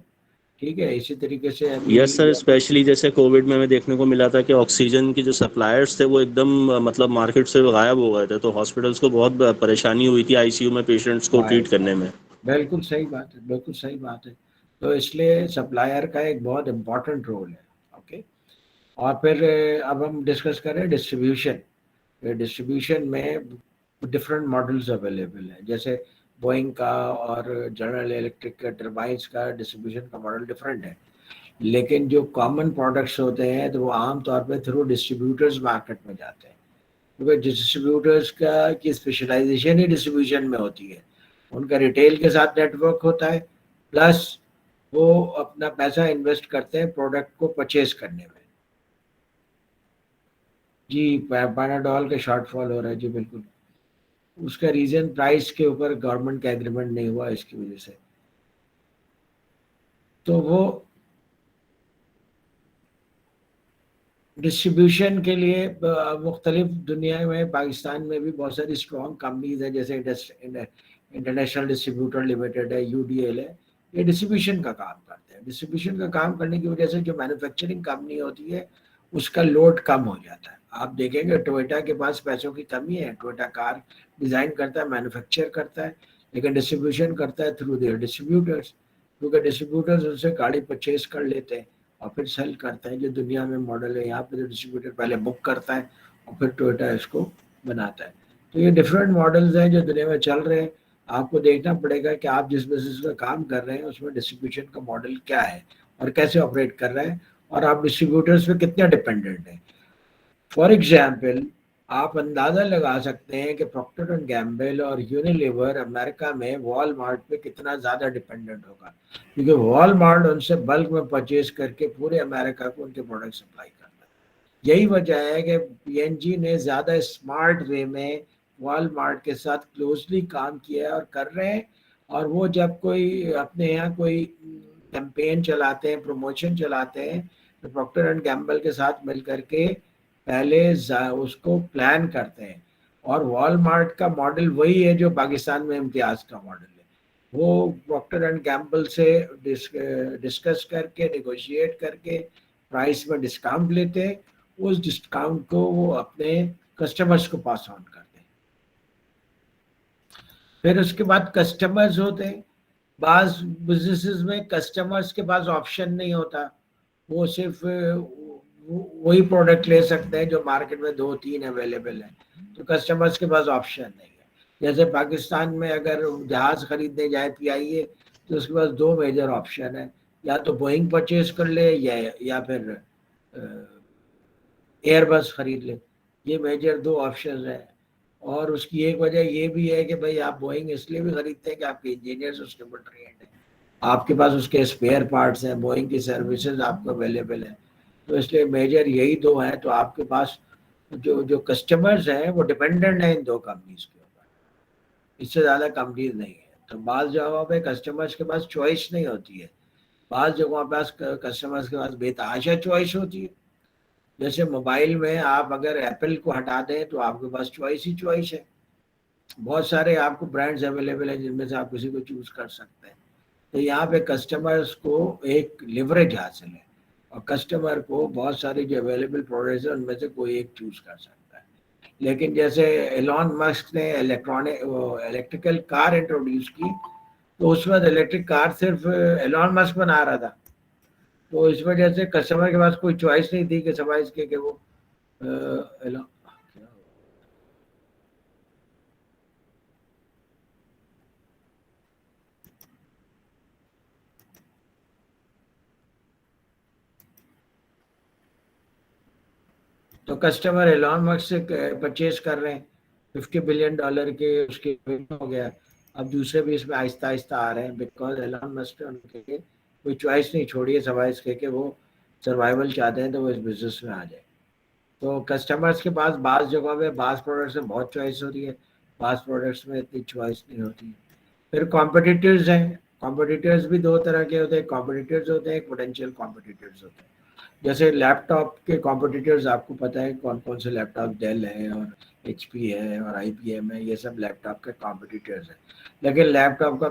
ٹھیک ہے, اسی طریقے سے ابھی یس سر, اسپیشلی جیسے کووڈ میں ہمیں دیکھنے کو ملا تھا کہ آکسیجن کے جو سپلائرس تھے وہ ایک دم مطلب مارکیٹ سے غائب ہو گئے تھے, تو ہاسپٹلس کو بہت پریشانی ہوئی تھی آئی سی یو میں پیشنٹس کو ٹریٹ کرنے میں. بالکل صحیح بات ہے, بالکل صحیح بات ہے. تو اس لیے سپلائر کا ایک بہت امپورٹنٹ رول ہے. اوکے, اور پھر اب ہم ڈسکس کریں ڈسٹریبیوشن. ڈسٹریبیوشن میں ڈفرینٹ ماڈلز اویلیبل ہیں, جیسے بوئنگ کا اور جنرل الیکٹرک کا ٹربائنس کا ڈسٹریبیوشن کا ماڈل ڈفرینٹ ہے. لیکن جو کامن پروڈکٹس ہوتے ہیں تو وہ عام طور پہ تھرو ڈسٹریبیوٹرز مارکیٹ میں جاتے ہیں, کیونکہ ڈسٹریبیوٹرز کا کی اسپیشلائزیشن ہی ڈسٹریبیوشن میں ہوتی ہے. ان کا ریٹیل کے ساتھ نیٹ ورک ہوتا ہے, پلس وہ اپنا پیسہ انویسٹ کرتے ہیں پروڈکٹ کو پرچیز کرنے میں. جی پیناڈول کا شارٹ فال ہو رہا ہے, جی بالکل. اس کا ریزن پرائس کے اوپر گورنمنٹ کا ایگریمنٹ نہیں ہوا, اس کی وجہ سے. تو وہ ڈسٹریبیوشن کے لیے مختلف دنیا میں, پاکستان میں بھی بہت ساری اسٹرانگ کمپنیز ہیں, جیسے انٹرنیشنل ڈسٹریبیوٹر لمیٹڈ ہے, یو ڈی ایل ہے. یہ ڈسٹریبیوشن کا کام کرتے ہیں. ڈسٹریبیوشن کا کام کرنے کی وجہ سے جو مینوفیکچرنگ کمپنی ہوتی ہے اس کا لوڈ کم ہو جاتا ہے. آپ دیکھیں گے ٹوئیٹا کے پاس پیسوں کی کمی ہے, ٹوئیٹا کار ڈیزائن کرتا ہے, مینوفیکچر کرتا ہے, لیکن ڈسٹریبیوشن کرتا ہے تھرو دیئر ڈسٹریبیوٹرس, کیونکہ ڈسٹریبیوٹرز ان سے گاڑی پرچیز کر لیتے ہیں اور پھر سیل کرتے ہیں. جو دنیا میں ماڈل ہے یہاں پہ جو ڈسٹریبیوٹر پہلے بک کرتا ہے اور پھر ٹوئیٹا اس کو بناتا ہے. تو یہ ڈفرینٹ ماڈلز ہیں جو دنیا میں چل رہے ہیں. آپ کو دیکھنا پڑے گا کہ آپ جس بزنس کا کام کر رہے ہیں اس میں ڈسٹریبیوشن کا ماڈل کیا ہے اور کیسے آپریٹ کر رہے ہیں, اور آپ ڈسٹریبیوٹرز پہ کتنے ڈپینڈنٹ ہیں. فار ایگزامپل آپ اندازہ لگا سکتے ہیں کہ پروکٹر اینڈ گیمبل اور یونیلیور امریکہ میں وال مارٹ پہ کتنا زیادہ ڈپینڈنٹ ہوگا, کیونکہ وال مارٹ ان سے بلک میں پرچیز کر کے پورے امریکہ کو ان کے پروڈکٹ سپلائی کرتا ہے. یہی وجہ ہے کہ پی این جی نے زیادہ اسمارٹ وے میں وال مارٹ کے ساتھ کلوزلی کام کیا ہے اور کر رہے ہیں. اور وہ جب کوئی اپنے یہاں کوئی کیمپین چلاتے ہیں, پروموشن چلاتے ہیں, تو پروکٹر اینڈ گیمبل کے ساتھ مل کر کے پہلے اس کو پلان کرتے ہیں. اور وال مارٹ کا ماڈل وہی ہے جو پاکستان میں امتیاز کا ماڈل ہے. وہ پروکٹر اینڈ گیمبل سے ڈسکس کر کے, نیگوشیٹ کر کے پرائس میں ڈسکاؤنٹ لیتے ہیں, اس ڈسکاؤنٹ کو وہ اپنے کسٹمرز کو پاس آن کرتے ہیں. پھر اس کے بعد کسٹمرز ہوتے ہیں. بعض بزنسز میں کسٹمرز کے پاس آپشن نہیں ہوتا, وہ صرف وہی پروڈکٹ لے سکتے ہیں جو مارکیٹ میں 2-3 اویلیبل ہیں, تو کسٹمرز کے پاس آپشن نہیں ہے. جیسے پاکستان میں اگر جہاز خریدنے جائے پی آئی اے تو اس کے پاس 2 میجر آپشن ہیں, یا تو بوئنگ پرچیز کر لے یا پھر ایئر بس خرید لے. یہ میجر 2 آپشنز ہیں. اور اس کی ایک وجہ یہ بھی ہے کہ بھائی آپ بوئنگ اس لیے بھی خریدتے ہیں کہ آپ کے انجینئرز اس کے اوپر ٹرینڈ ہیں, آپ کے پاس اس کے اسپیئر پارٹس ہیں, بوئنگ کی سروسز آپ کو اویلیبل ہیں. تو اس لیے میجر یہی 2 ہیں. تو آپ کے پاس جو کسٹمرز ہیں وہ ڈپینڈنٹ ہیں ان 2 کمپنیز کے اوپر, اس سے زیادہ کمپنیز نہیں ہے. تو بعض جگہوں پہ کسٹمرز کے پاس چوائس نہیں ہوتی ہے, بعض جگہوں پہ کسٹمرز کے پاس بے تحاشا چوائس ہوتی ہے. جیسے موبائل میں آپ اگر ایپل کو ہٹا دیں تو آپ کے پاس چوائس ہی چوائس ہے، بہت سارے آپ کو برانڈز اویلیبل ہیں جن میں سے آپ کسی کو چوز کر سکتے ہیں. تو یہاں پہ کسٹمرز کو ایک لیوریج حاصل ہے، اور کسٹمر کو بہت ساری جو اویلیبل پروڈکٹس ہیں ان میں سے کوئی ایک چوز کر سکتا ہے. لیکن جیسے ایلون مسک نے الیکٹریکل کار انٹروڈیوس کی، تو اس وقت الیکٹرک کار صرف ایلون مسک بنا رہا تھا، تو اس وجہ سے کسٹمر کے پاس کوئی چوائس نہیں تھی کہ سوائے اس کے کہ وہ ایلون. تو کسٹمر ایلون مسک سے پرچیز کر رہے ہیں، $50 بلین کے اس کے ہو گیا. اب دوسرے بھی اس میں آہستہ آہستہ آ رہے ہیں، بیکاز ایلون مسک نے ان کے کوئی چوائس نہیں چھوڑی ہے سوائے اس کے کہ وہ سروائیول چاہتے ہیں تو وہ اس بزنس میں آ جائے. تو کسٹمرز کے پاس بعض جگہوں پہ بعض پروڈکٹس میں بہت چوائس ہوتی ہے، بعض پروڈکٹس میں اتنی چوائس نہیں ہوتی. پھر کمپٹیٹرز ہیں، کمپٹیٹرز بھی دو طرح کے ہوتے ہیں، کمپٹیٹرز ہوتے ہیں، ایک پوٹینشیل کمپٹیٹرز ہوتے ہیں. جیسے لیپ ٹاپ کے کمپٹیٹرز آپ کو پتہ ہے کون کون سے لیپ ٹاپ، ڈیل ہے اور ایچ پی ہے اور آئی بی ایم ہے، یہ سب لیپ ٹاپ کے کمپٹیٹرز ہیں. لیکن لیپ ٹاپ کا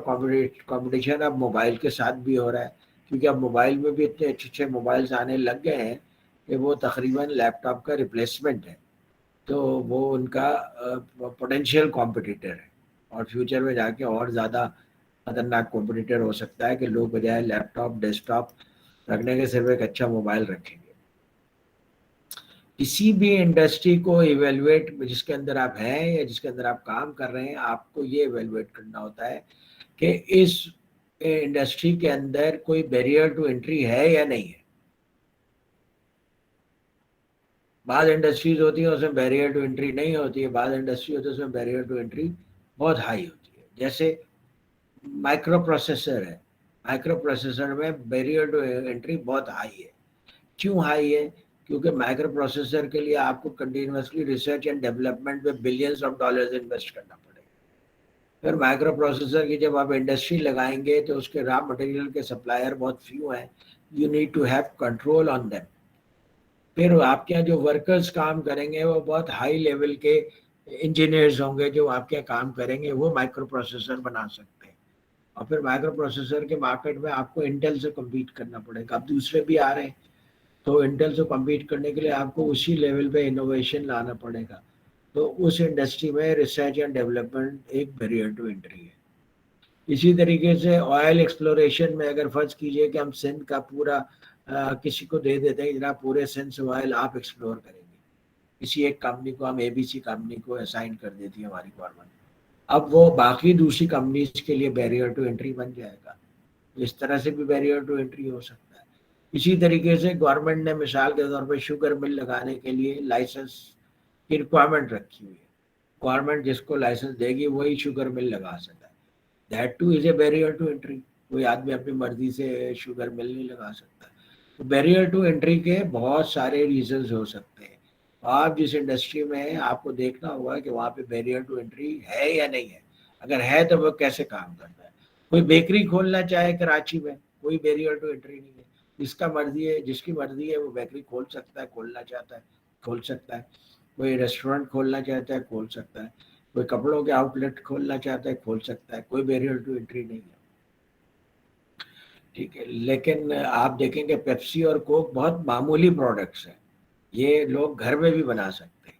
کمپٹیشن اب موبائل کے ساتھ بھی ہو رہا ہے، کیونکہ اب موبائل میں بھی اتنے اچھے اچھے موبائلز آنے لگ گئے ہیں کہ وہ تقریباً لیپ ٹاپ کا ریپلیسمنٹ ہے. تو وہ ان کا پوٹینشیل کمپٹیٹر ہے، اور فیوچر میں جا کے اور زیادہ خطرناک کمپٹیٹر ہو سکتا ہے کہ لوگ بجائے لیپ ٹاپ ڈیسک ٹاپ رکھنے کے صرف ایک اچھا موبائل رکھیں گے. کسی بھی انڈسٹری کو ایویلویٹ جس کے اندر آپ ہیں یا جس کے اندر آپ کام کر رہے ہیں، آپ کو یہ ایویلویٹ کرنا ہوتا ہے کہ اس انڈسٹری کے اندر کوئی بیریئر ٹو انٹری ہے یا نہیں ہے. بعض انڈسٹریز ہوتی ہیں اس میں بیریئر ٹو انٹری نہیں ہوتی ہے، بعض انڈسٹری ہوتی ہے اس میں بیریئر ٹو انٹری بہت ہائی ہوتی ہے. جیسے مائکرو پروسیسر ہے، مائکرو پروسیسر میں بیریئر ٹو انٹری بہت ہائی ہے. کیوں ہائی ہے؟ کیونکہ مائکرو پروسیسر کے لیے آپ کو کنٹینیوسلی ریسرچ اینڈ ڈیولپمنٹ میں بلینس آف ڈالرز انویسٹ کرنا پڑے گا. پھر مائکرو پروسیسر کی جب آپ انڈسٹری لگائیں گے تو اس کے را مٹیریل کے سپلائر بہت فیو ہیں، you need to have control on them. پھر آپ کے یہاں جو ورکرز کام کریں گے وہ بہت ہائی لیول کے انجینئرز ہوں گے جو آپ کے کام کریں گے، وہ مائکرو پروسیسر بنا سکتے ہیں. اور پھر مائکرو پروسیسر کے مارکیٹ میں آپ کو انٹیل سے کمپیٹ کرنا پڑے گا. اب دوسرے بھی آ رہے ہیں، تو انٹیل سے کمپیٹ کرنے کے لیے آپ کو اسی لیول پہ انوویشن لانا پڑے گا. تو اس انڈسٹری میں ریسرچ اینڈ ڈیولپمنٹ ایک بیریئر ٹو انٹری ہے. اسی طریقے سے آئل ایکسپلوریشن میں اگر فرض کیجئے کہ ہم سندھ کا پورا کسی کو دے دیتے ہیں، جناب پورے سندھ سے آئل آپ ایکسپلور کریں گے، کسی ایک کمپنی کو، ہم اے بی سی کمپنی کو اسائن کر دیتی ہے ہماری گورنمنٹ، اب وہ باقی دوسری کمپنیز کے لیے بیریئر ٹو انٹری بن جائے گا. اس طرح سے بھی بیریئر ٹو انٹری ہو سکتا ہے. اسی طریقے سے گورنمنٹ نے مثال کے طور پہ شوگر مل لگانے کے لیے لائسنس کی ریکوائرمنٹ رکھی ہوئی ہے. گورنمنٹ جس کو لائسنس دے گی وہی شوگر مل لگا سکتا ہے. That too is a barrier to entry. کوئی آدمی اپنی مرضی سے شوگر مل نہیں لگا سکتا. تو بیریئر ٹو انٹری کے بہت سارے ریزنز ہو سکتے ہیں. آپ جس انڈسٹری میں ہیں آپ کو دیکھنا ہوگا کہ وہاں پہ بیریئر ٹو انٹری ہے یا نہیں ہے. اگر ہے تو وہ کیسے کام کرتا ہے. کوئی بیکری کھولنا چاہے کراچی میں، کوئی بیریئر ٹو انٹری نہیں ہے، جس کا مرضی ہے، جس کی مرضی ہے وہ بیکری کھول سکتا ہے، کھولنا چاہتا ہے کھول سکتا ہے. کوئی ریسٹورینٹ کھولنا چاہتا ہے کھول سکتا ہے. کوئی کپڑوں کے آؤٹ لیٹ کھولنا چاہتا ہے کھول سکتا ہے. کوئی بیریئر ٹو انٹری نہیں ہے. ٹھیک ہے، لیکن آپ دیکھیں کہ پیپسی اور کوک بہت معمولی پروڈکٹس ہیں، یہ لوگ گھر میں بھی بنا سکتے ہیں،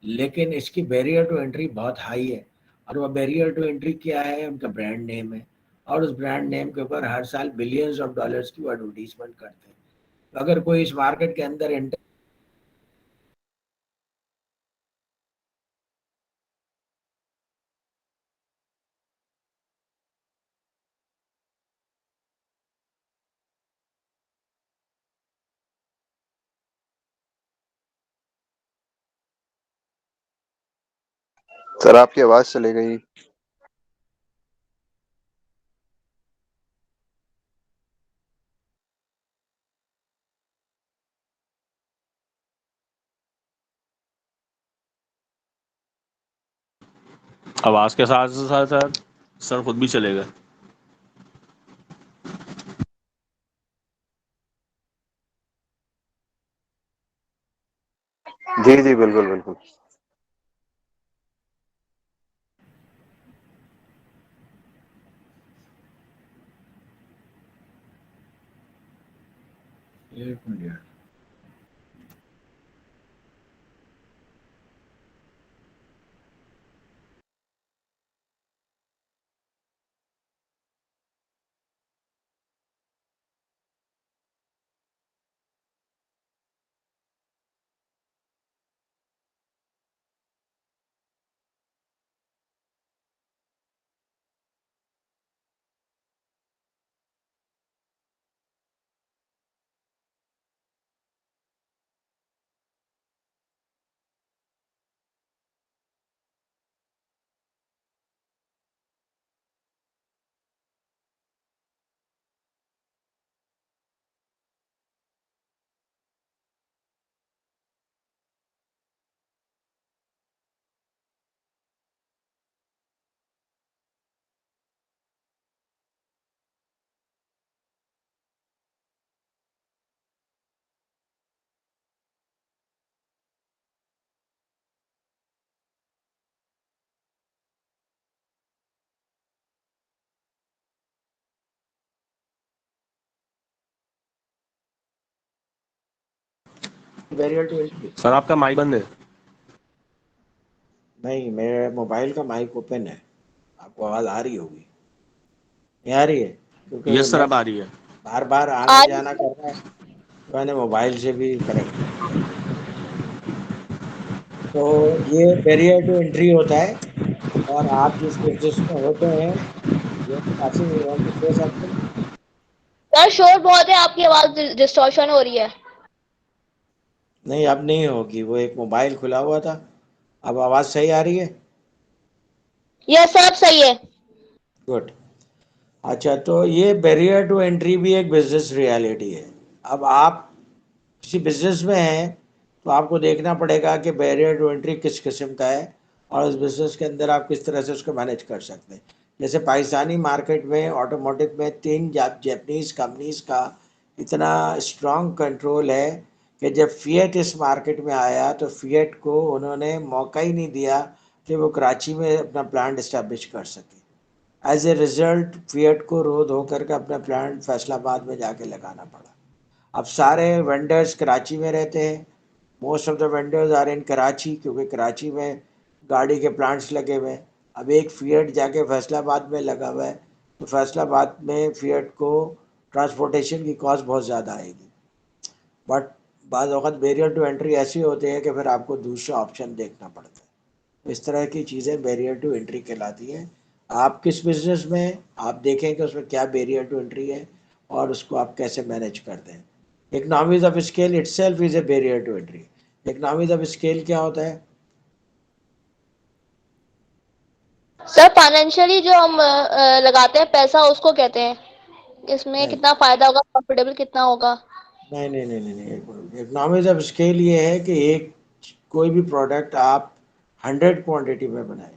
لیکن اس کی بیریئر ٹو انٹری بہت ہائی ہے. اور وہ بیریئر ٹو انٹری کیا ہے؟ ان کا برانڈ نیم ہے، اور اس برانڈ نیم کے اوپر ہر سال بلینز آف ڈالرز کی ایڈورٹیزمنٹ کرتے ہیں. تو اگر کوئی اس مارکیٹ کے اندر سر آپ کی آواز چلے گئی. آواز کے ساتھ ساتھ ساتھ سر خود بھی چلے گا. جی جی بالکل بالکل. ایک minute. Barrier to entry. Sir آپ کا مائک بند ہے. نہیں، میرے موبائل کا مائک اوپن ہے. آپ کو آواز آ رہی ہوگی. نہیں آ رہی ہے؟ کیونکہ وہ یس سر اب نیٹ آ رہی ہے. بار بار آنا آج جانا کر رہا ہے، تو میں نے موبائل سے بھی کنیکٹ کیا. تو یہ بیریئر ٹو انٹری ہوتا ہے. اور آپ جس بزنس میں ہوتے ہیں، سر شور بہت ہے، آپ کی آواز ڈسٹورشن ہو رہی ہے. نہیں اب نہیں ہوگی، وہ ایک موبائل کھلا ہوا تھا. اب آواز صحیح آ رہی ہے؟ یس سر صحیح ہے. گڈ. اچھا، تو یہ بیریئر ٹو انٹری بھی ایک بزنس ریالٹی ہے. اب آپ کسی بزنس میں ہیں تو آپ کو دیکھنا پڑے گا کہ بیریئر ٹو انٹری کس قسم کا ہے، اور اس بزنس کے اندر آپ کس طرح سے اس کو مینیج کر سکتے ہیں. جیسے پاکستانی مارکیٹ میں آٹوموٹو میں 3 جیپنیز کمپنیز کا اتنا اسٹرانگ کنٹرول ہے کہ جب فیٹ اس مارکیٹ میں آیا تو فیٹ کو انہوں نے موقع ہی نہیں دیا کہ وہ کراچی میں اپنا پلانٹ اسٹیبلش کر سکے. ایز اے ریزلٹ فیٹ کو رو دھو کر کے اپنا پلانٹ فیصل آباد میں جا کے لگانا پڑا. اب سارے وینڈرز کراچی میں رہتے ہیں. Most of the vendors are in Karachi, کیونکہ کراچی میں گاڑی کے پلانٹس لگے ہوئے ہیں. اب ایک فیٹ جا کے فیصل آباد میں لگا ہوا ہے تو فیصل آباد میں فیٹ کو ٹرانسپورٹیشن کی کاسٹ بہت زیادہ آئے گی. بٹ بعض اوقات بیریئر ٹو انٹری ایسی ہوتے ہیں کہ پھر آپ کو دوسرا آپشن دیکھنا پڑتا ہے. اس طرح کی چیزیں بیریئر ٹو انٹری کہلاتی ہیں. آپ کس بزنس میں ہیں، آپ دیکھیں کہ اس میں کیا بیریئر ٹو انٹری ہے اور اس کو آپ کیسے مینیج کرتے ہیں. Economies of scale itself is a barrier to entry. Economies of scale کیا ہوتا ہے؟ سر فائنینشلی جو ہم لگاتے ہیں پیسہ اس کو کہتے ہیں. اس میں نہیں کتنا فائدہ ہوگا، پروفیٹیبل کتنا ہوگا. نہیں نہیں نہیں نہیں نہیں. اکنامکس آف اسکیل یہ ہے کہ ایک کوئی بھی پروڈکٹ آپ 100 کوانٹٹی میں بنائیں،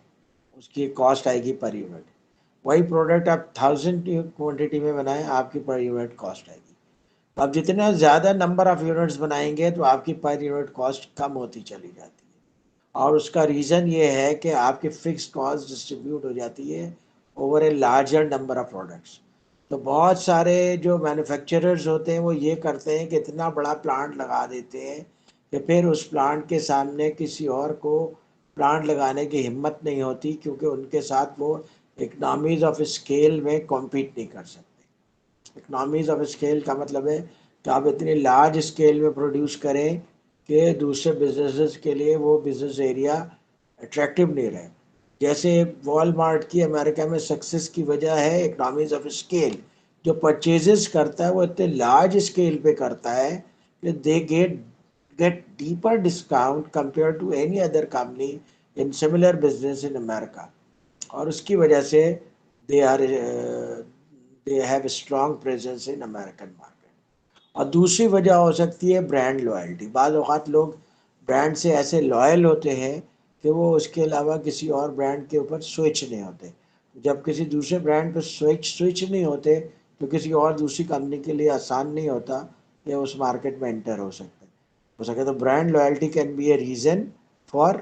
اس کی کاسٹ آئے گی پر یونٹ. وہی پروڈکٹ آپ 1000 کوانٹٹی میں بنائیں، آپ کی پر یونٹ کاسٹ آئے گی. آپ جتنا زیادہ نمبر آف یونٹس بنائیں گے تو آپ کی پر یونٹ کاسٹ کم ہوتی چلی جاتی ہے. اور اس کا ریزن یہ ہے کہ آپ کی فکس کاسٹ ڈسٹریبیوٹ ہو جاتی ہے over a larger number of products. تو بہت سارے جو مینوفیکچررز ہوتے ہیں وہ یہ کرتے ہیں کہ اتنا بڑا پلانٹ لگا دیتے ہیں کہ پھر اس پلانٹ کے سامنے کسی اور کو پلانٹ لگانے کی ہمت نہیں ہوتی، کیونکہ ان کے ساتھ وہ اکنامیز آف اسکیل میں کمپیٹ نہیں کر سکتے. اکنامیز آف اسکیل کا مطلب ہے کہ آپ اتنی لارج اسکیل میں پروڈیوس کریں کہ دوسرے بزنسز کے لیے وہ بزنس ایریا اٹریکٹیو نہیں رہے. جیسے وال مارٹ کی امریکہ میں سکسیس کی وجہ ہے اکنامیز آف اسکیل. جو پرچیزز کرتا ہے وہ اتنے لارج اسکیل پہ کرتا ہے کہ دے get deeper discount compared to any other company in similar business in America. اور اس کی وجہ سے they have a strong presence in American market. اور دوسری وجہ ہو سکتی ہے برانڈ لوائلٹی. بعض اوقات لوگ برانڈ سے ایسے لائل ہوتے ہیں کہ وہ اس کے علاوہ کسی اور برانڈ کے اوپر سوئچ نہیں ہوتے. جب کسی دوسرے برانڈ پہ سوئچ نہیں ہوتے تو کسی اور دوسری کمپنی کے لیے آسان نہیں ہوتا کہ اس مارکیٹ میں انٹر ہو سکتے. ہو سکے تو brand loyalty can be a reason for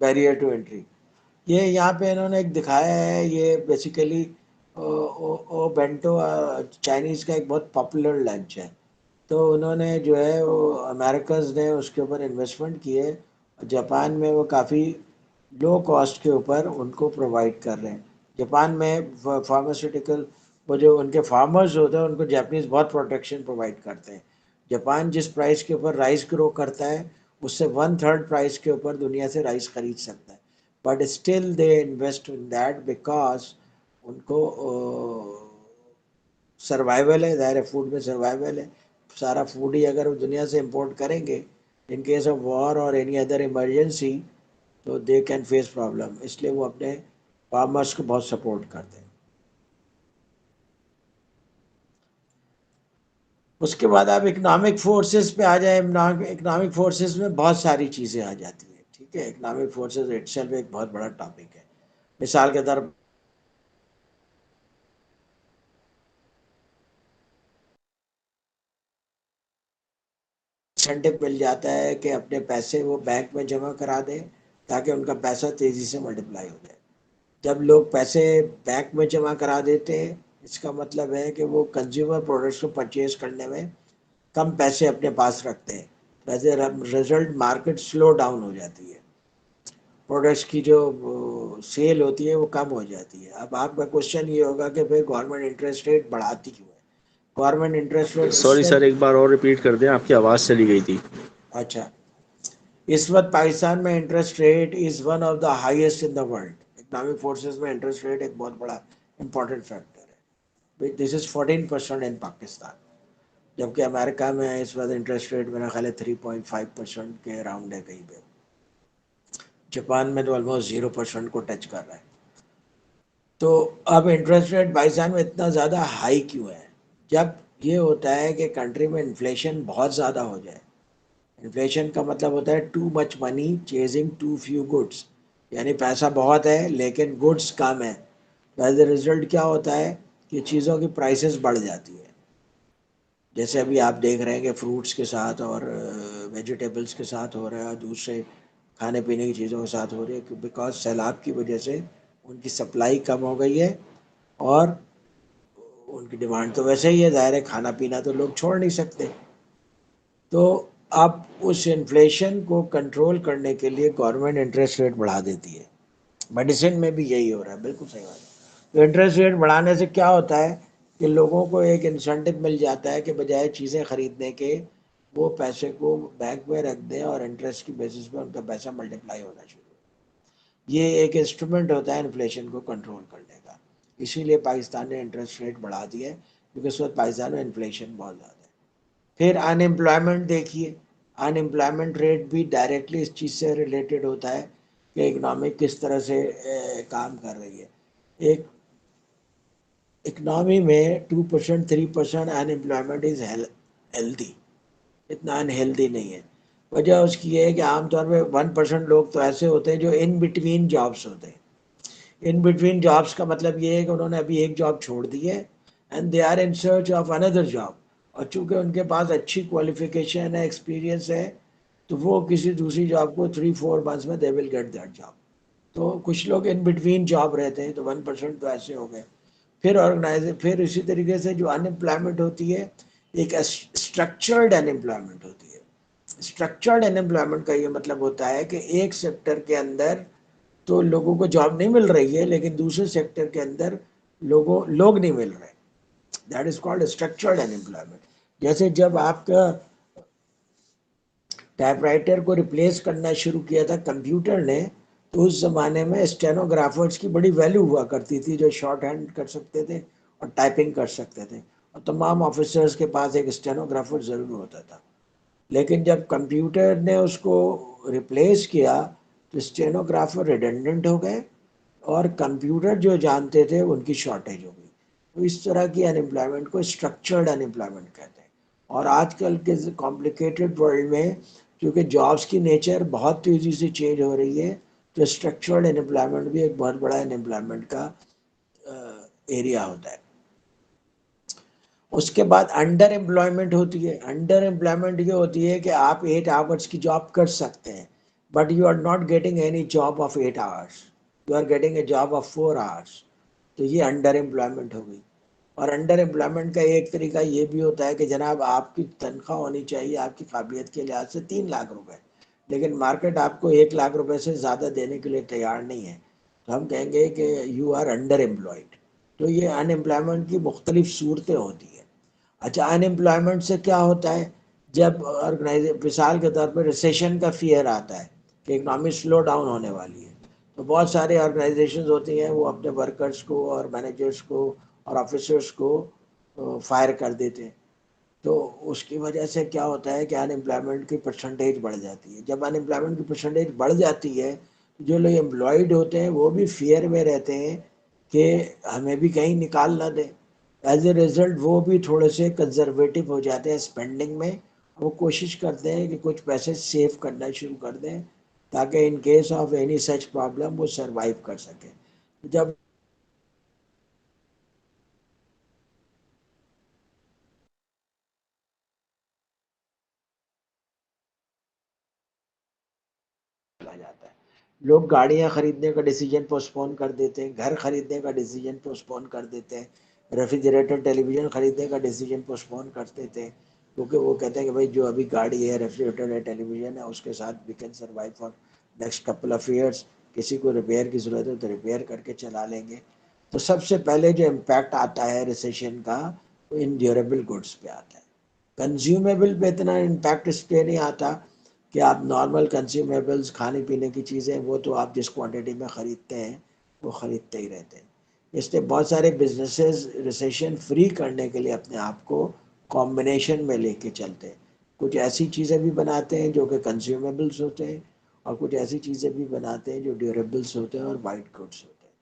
barrier to entry. یہ یہاں پہ انہوں نے ایک دکھایا ہے, یہ بیسیکلی او بینٹو چائنیز کا ایک بہت پاپولر لنچ ہے. تو انہوں نے جو ہے وہ امریکز نے اس کے اوپر انویسٹمنٹ کی ہے. جاپان میں وہ کافی لو کاسٹ کے اوپر ان کو پرووائڈ کر رہے ہیں. جاپان میں فارماسیوٹیکل وہ جو ان کے فارمرز ہوتے ہیں ان کو جاپنیز بہت پروٹیکشن پرووائڈ کرتے ہیں. جاپان جس پرائس کے اوپر رائس گرو کرتا ہے اس سے 1/3 پرائس کے اوپر دنیا سے رائس خرید سکتا ہے. But still they invest in that because ان کو سروائیول ہے, ظاہر فوڈ میں سروائیول ہے. سارا فوڈ ہی اگر وہ دنیا سے امپورٹ کریں گے ان کیس آف وار اور اینی ادر ایمرجنسی تو دے کین فیس پرابلم. اس لیے وہ اپنے فارمرس کو بہت سپورٹ کرتے ہیں. اس کے بعد آپ اکنامک فورسز پہ آ جائیں. اکنامک فورسز میں بہت ساری چیزیں آ جاتی ہیں. ٹھیک ہے, اکنامک فورسز اٹ سیلف ایک بہت بڑا ٹاپک ہے. مثال کے طور پر انسینٹو مل جاتا ہے کہ اپنے پیسے وہ بینک میں جمع کرا دیں تاکہ ان کا پیسہ تیزی سے ملٹیپلائی ہو جائے. جب لوگ پیسے بینک میں جمع کرا دیتے ہیں اس کا مطلب ہے کہ وہ کنزیومر پروڈکٹس کو پرچیز کرنے میں کم پیسے اپنے پاس رکھتے ہیں. As a result market slow down ہو جاتی ہے, پروڈکٹس کی جو سیل ہوتی ہے وہ کم ہو جاتی ہے. اب آپ کا کوشچن یہ ہوگا کہ پھر گورنمنٹ انٹرسٹ ریٹ بڑھاتی کیوں ہے. Government interest rate sorry sir, ایک بار اور ریپیٹ کر دیں, آپ کی آواز چلی گئی تھی. اچھا, اس وقت پاکستان میں interest rate is one of the highest in the world. Economic forces میں انٹرسٹ ریٹ ایک بہت بڑا امپورٹنٹ فیکٹر ہے. دس از 14% ان پاکستان, جبکہ امریکہ میں اس وقت انٹرسٹ ریٹ میرا خیال ہے 3.5% کے اراؤنڈ ہے کہیں پہ. جاپان میں تو آلموسٹ 0% کو ٹچ کر رہا ہے. تو اب انٹرسٹ ریٹ پاکستان میں اتنا زیادہ ہائی کیوں ہے؟ جب یہ ہوتا ہے کہ کنٹری میں انفلیشن بہت زیادہ ہو جائے. انفلیشن کا مطلب ہوتا ہے too much money chasing too few goods, یعنی پیسہ بہت ہے لیکن گڈس کم ہے. ایز اے ریزلٹ کیا ہوتا ہے کہ چیزوں کی پرائسز بڑھ جاتی ہے. جیسے ابھی آپ دیکھ رہے ہیں کہ فروٹس کے ساتھ اور ویجیٹیبلس کے ساتھ ہو رہا ہے, اور دوسرے کھانے پینے کی چیزوں کے ساتھ ہو رہی ہے, بیکاز سیلاب کی وجہ سے ان کی سپلائی کم ہو گئی ہے اور ان کی ڈیمانڈ تو ویسے ہی ہے, ظاہر ہے کھانا پینا تو لوگ چھوڑ نہیں سکتے. تو اب اس انفلیشن کو کنٹرول کرنے کے لیے گورنمنٹ انٹرسٹ ریٹ بڑھا دیتی ہے. میڈیسن میں بھی یہی ہو رہا ہے, بالکل صحیح بات ہے. تو انٹرسٹ ریٹ بڑھانے سے کیا ہوتا ہے کہ لوگوں کو ایک انسینٹو مل جاتا ہے کہ بجائے چیزیں خریدنے کے وہ پیسے کو بینک میں رکھ دیں اور انٹرسٹ کی بیسس پہ ان کا پیسہ ملٹیپلائی ہونا شروع ہو. یہ ایک انسٹرومنٹ ہوتا ہے انفلیشن کو کنٹرول کرنے کا. اسی لیے پاکستان نے انٹرسٹ ریٹ بڑھا دیا ہے کیونکہ اس وقت پاکستان میں انفلیشن بہت زیادہ ہے. پھر ان امپلائمنٹ دیکھیے, ان امپلائمنٹ ریٹ بھی ڈائریکٹلی اس چیز سے ریلیٹڈ ہوتا ہے کہ اکنامک کس طرح سے کام کر رہی ہے. ایک اکنامی میں 2% 3% ان امپلائمنٹ از ہیلدی, اتنا انہیلدی نہیں ہے. وجہ اس کی یہ ہے کہ عام طور پہ 1% لوگ تو ایسے ہوتے ہیں جو ان بٹوین جابس ہوتے ہیں. ان بٹوین جابس کا مطلب یہ ہے کہ انہوں نے ابھی ایک جاب چھوڑ دی ہے and they are in search of another job, اور چونکہ ان کے پاس اچھی کوالیفیکیشن ہے, ایکسپیرینس ہے, تو وہ کسی دوسری جاب کو 3-4 months میں دے ول گیٹ دیٹ جاب. تو کچھ لوگ ان بٹوین جاب رہتے ہیں, تو 1% تو ایسے ہو گئے. پھر اسی طریقے سے جو ان امپلائمنٹ ہوتی ہے ایک اسٹرکچرڈ ان امپلائمنٹ ہوتی ہے. اسٹرکچرڈ ان امپلائمنٹ کا یہ مطلب ہوتا ہے کہ ایک سیکٹر کے اندر تو لوگوں کو جاب نہیں مل رہی ہے لیکن دوسرے سیکٹر کے اندر لوگ نہیں مل رہے. That is called structured in employment. جیسے جب آپ کا ٹائپ رائٹر کو ریپلیس کرنا شروع کیا تھا کمپیوٹر نے, تو اس زمانے میں اسٹینوگرافرز کی بڑی ویلیو ہوا کرتی تھی جو شارٹ ہینڈ کر سکتے تھے اور ٹائپنگ کر سکتے تھے, اور تمام آفیسرز کے پاس ایک اسٹینوگرافر ضرور ہوتا تھا. لیکن جب کمپیوٹر نے اس کو ریپلیس کیا تو اسٹینوگرافر ریڈنڈنٹ ہو گئے اور کمپیوٹر جو جانتے تھے ان کی شارٹیج ہو گئی. تو اس طرح کی ان امپلائمنٹ کو اسٹرکچرڈ ان امپلائمنٹ کہتے ہیں. اور آج کل کے کمپلیکیٹڈ ورلڈ میں کیونکہ جابس کی نیچر بہت تیزی سے چینج ہو رہی ہے, تو اسٹرکچرڈ ان امپلائمنٹ بھی ایک بہت بڑا ان امپلائمنٹ کا ایریا ہوتا ہے. اس کے بعد انڈر امپلائمنٹ ہوتی ہے. انڈر امپلائمنٹ یہ ہوتی ہے کہ آپ 8 آورس کی جاب کر سکتے ہیں but you are not getting any job of 8 hours, you are getting a job of 4 hours. تو یہ انڈر امپلائمنٹ ہو گئی. اور انڈر امپلائمنٹ کا ایک طریقہ یہ بھی ہوتا ہے کہ جناب آپ کی تنخواہ ہونی چاہیے آپ کی قابلیت کے لحاظ سے 3 لاکھ روپے, لیکن مارکیٹ آپ کو 1 لاکھ روپے سے زیادہ دینے کے لیے تیار نہیں ہے, تو ہم کہیں گے کہ یو آر انڈر امپلائڈ. تو یہ ان امپلائمنٹ کی مختلف صورتیں ہوتی ہیں. اچھا, ان امپلائمنٹ سے کیا ہوتا ہے, جب مثال کے طور پہ ریسیشن کا فیئر آتا ہے کہ اکنامی سلو ڈاؤن ہونے والی ہے, تو بہت سارے آرگنائزیشنز ہوتی ہیں وہ اپنے ورکرز کو اور مینیجرز کو اور آفیسرز کو فائر کر دیتے ہیں. تو اس کی وجہ سے کیا ہوتا ہے کہ ان امپلائمنٹ کی پرسنٹیج بڑھ جاتی ہے. جب ان امپلائمنٹ کی پرسنٹیج بڑھ جاتی ہے, جو لوگ امپلائڈ ہوتے ہیں وہ بھی فیئر میں رہتے ہیں کہ ہمیں بھی کہیں نکال نہ دیں. ایز اے ریزلٹ وہ بھی تھوڑے سے کنزرویٹو ہو جاتے ہیں اسپینڈنگ میں. وہ کوشش کرتے ہیں کہ کچھ پیسے سیو کرنا شروع کر دیں تاکہ in case of any such problem وہ سروائیو کر سکیں. جب جاتا ہے, لوگ گاڑیاں خریدنے کا ڈیسیجن پوسٹپون کر دیتے ہیں, گھر خریدنے کا ڈیسیجن پوسٹپون کر دیتے ہیں, ریفریجریٹر ٹیلی ویژن خریدنے کا ڈیسیجن پوسٹپون کر دیتے ہیں, کیونکہ وہ کہتے ہیں کہ بھائی جو ابھی گاڑی ہے, ریفریجریٹر ہے, ٹیلی ویژن ہے, اس کے ساتھ we can survive for next couple of years. کسی کو ریپیئر کی ضرورت ہے تو ریپیئر کر کے چلا لیں گے. تو سب سے پہلے جو امپیکٹ آتا ہے ریسیشن کا وہ ان ڈیوریبل گڈس پہ آتا ہے. کنزیومیبل پہ اتنا امپیکٹ اس پہ نہیں آتا کہ آپ نارمل کنزیومیبلس کھانے پینے کی چیزیں وہ تو آپ جس کوانٹٹی میں خریدتے ہیں وہ خریدتے ہی رہتے ہیں. اس لیے بہت سارے بزنسز ریسیشن فری کرنے کے لیے اپنے آپ کو کمبینیشن میں لے کے چلتے ہیں. کچھ ایسی چیزیں بھی بناتے ہیں جو کہ کنزیومیبلس ہوتے ہیں, اور کچھ ایسی چیزیں بھی بناتے ہیں جو ڈیوریبلس ہوتے ہیں اور وائٹ گڈس ہوتے ہیں.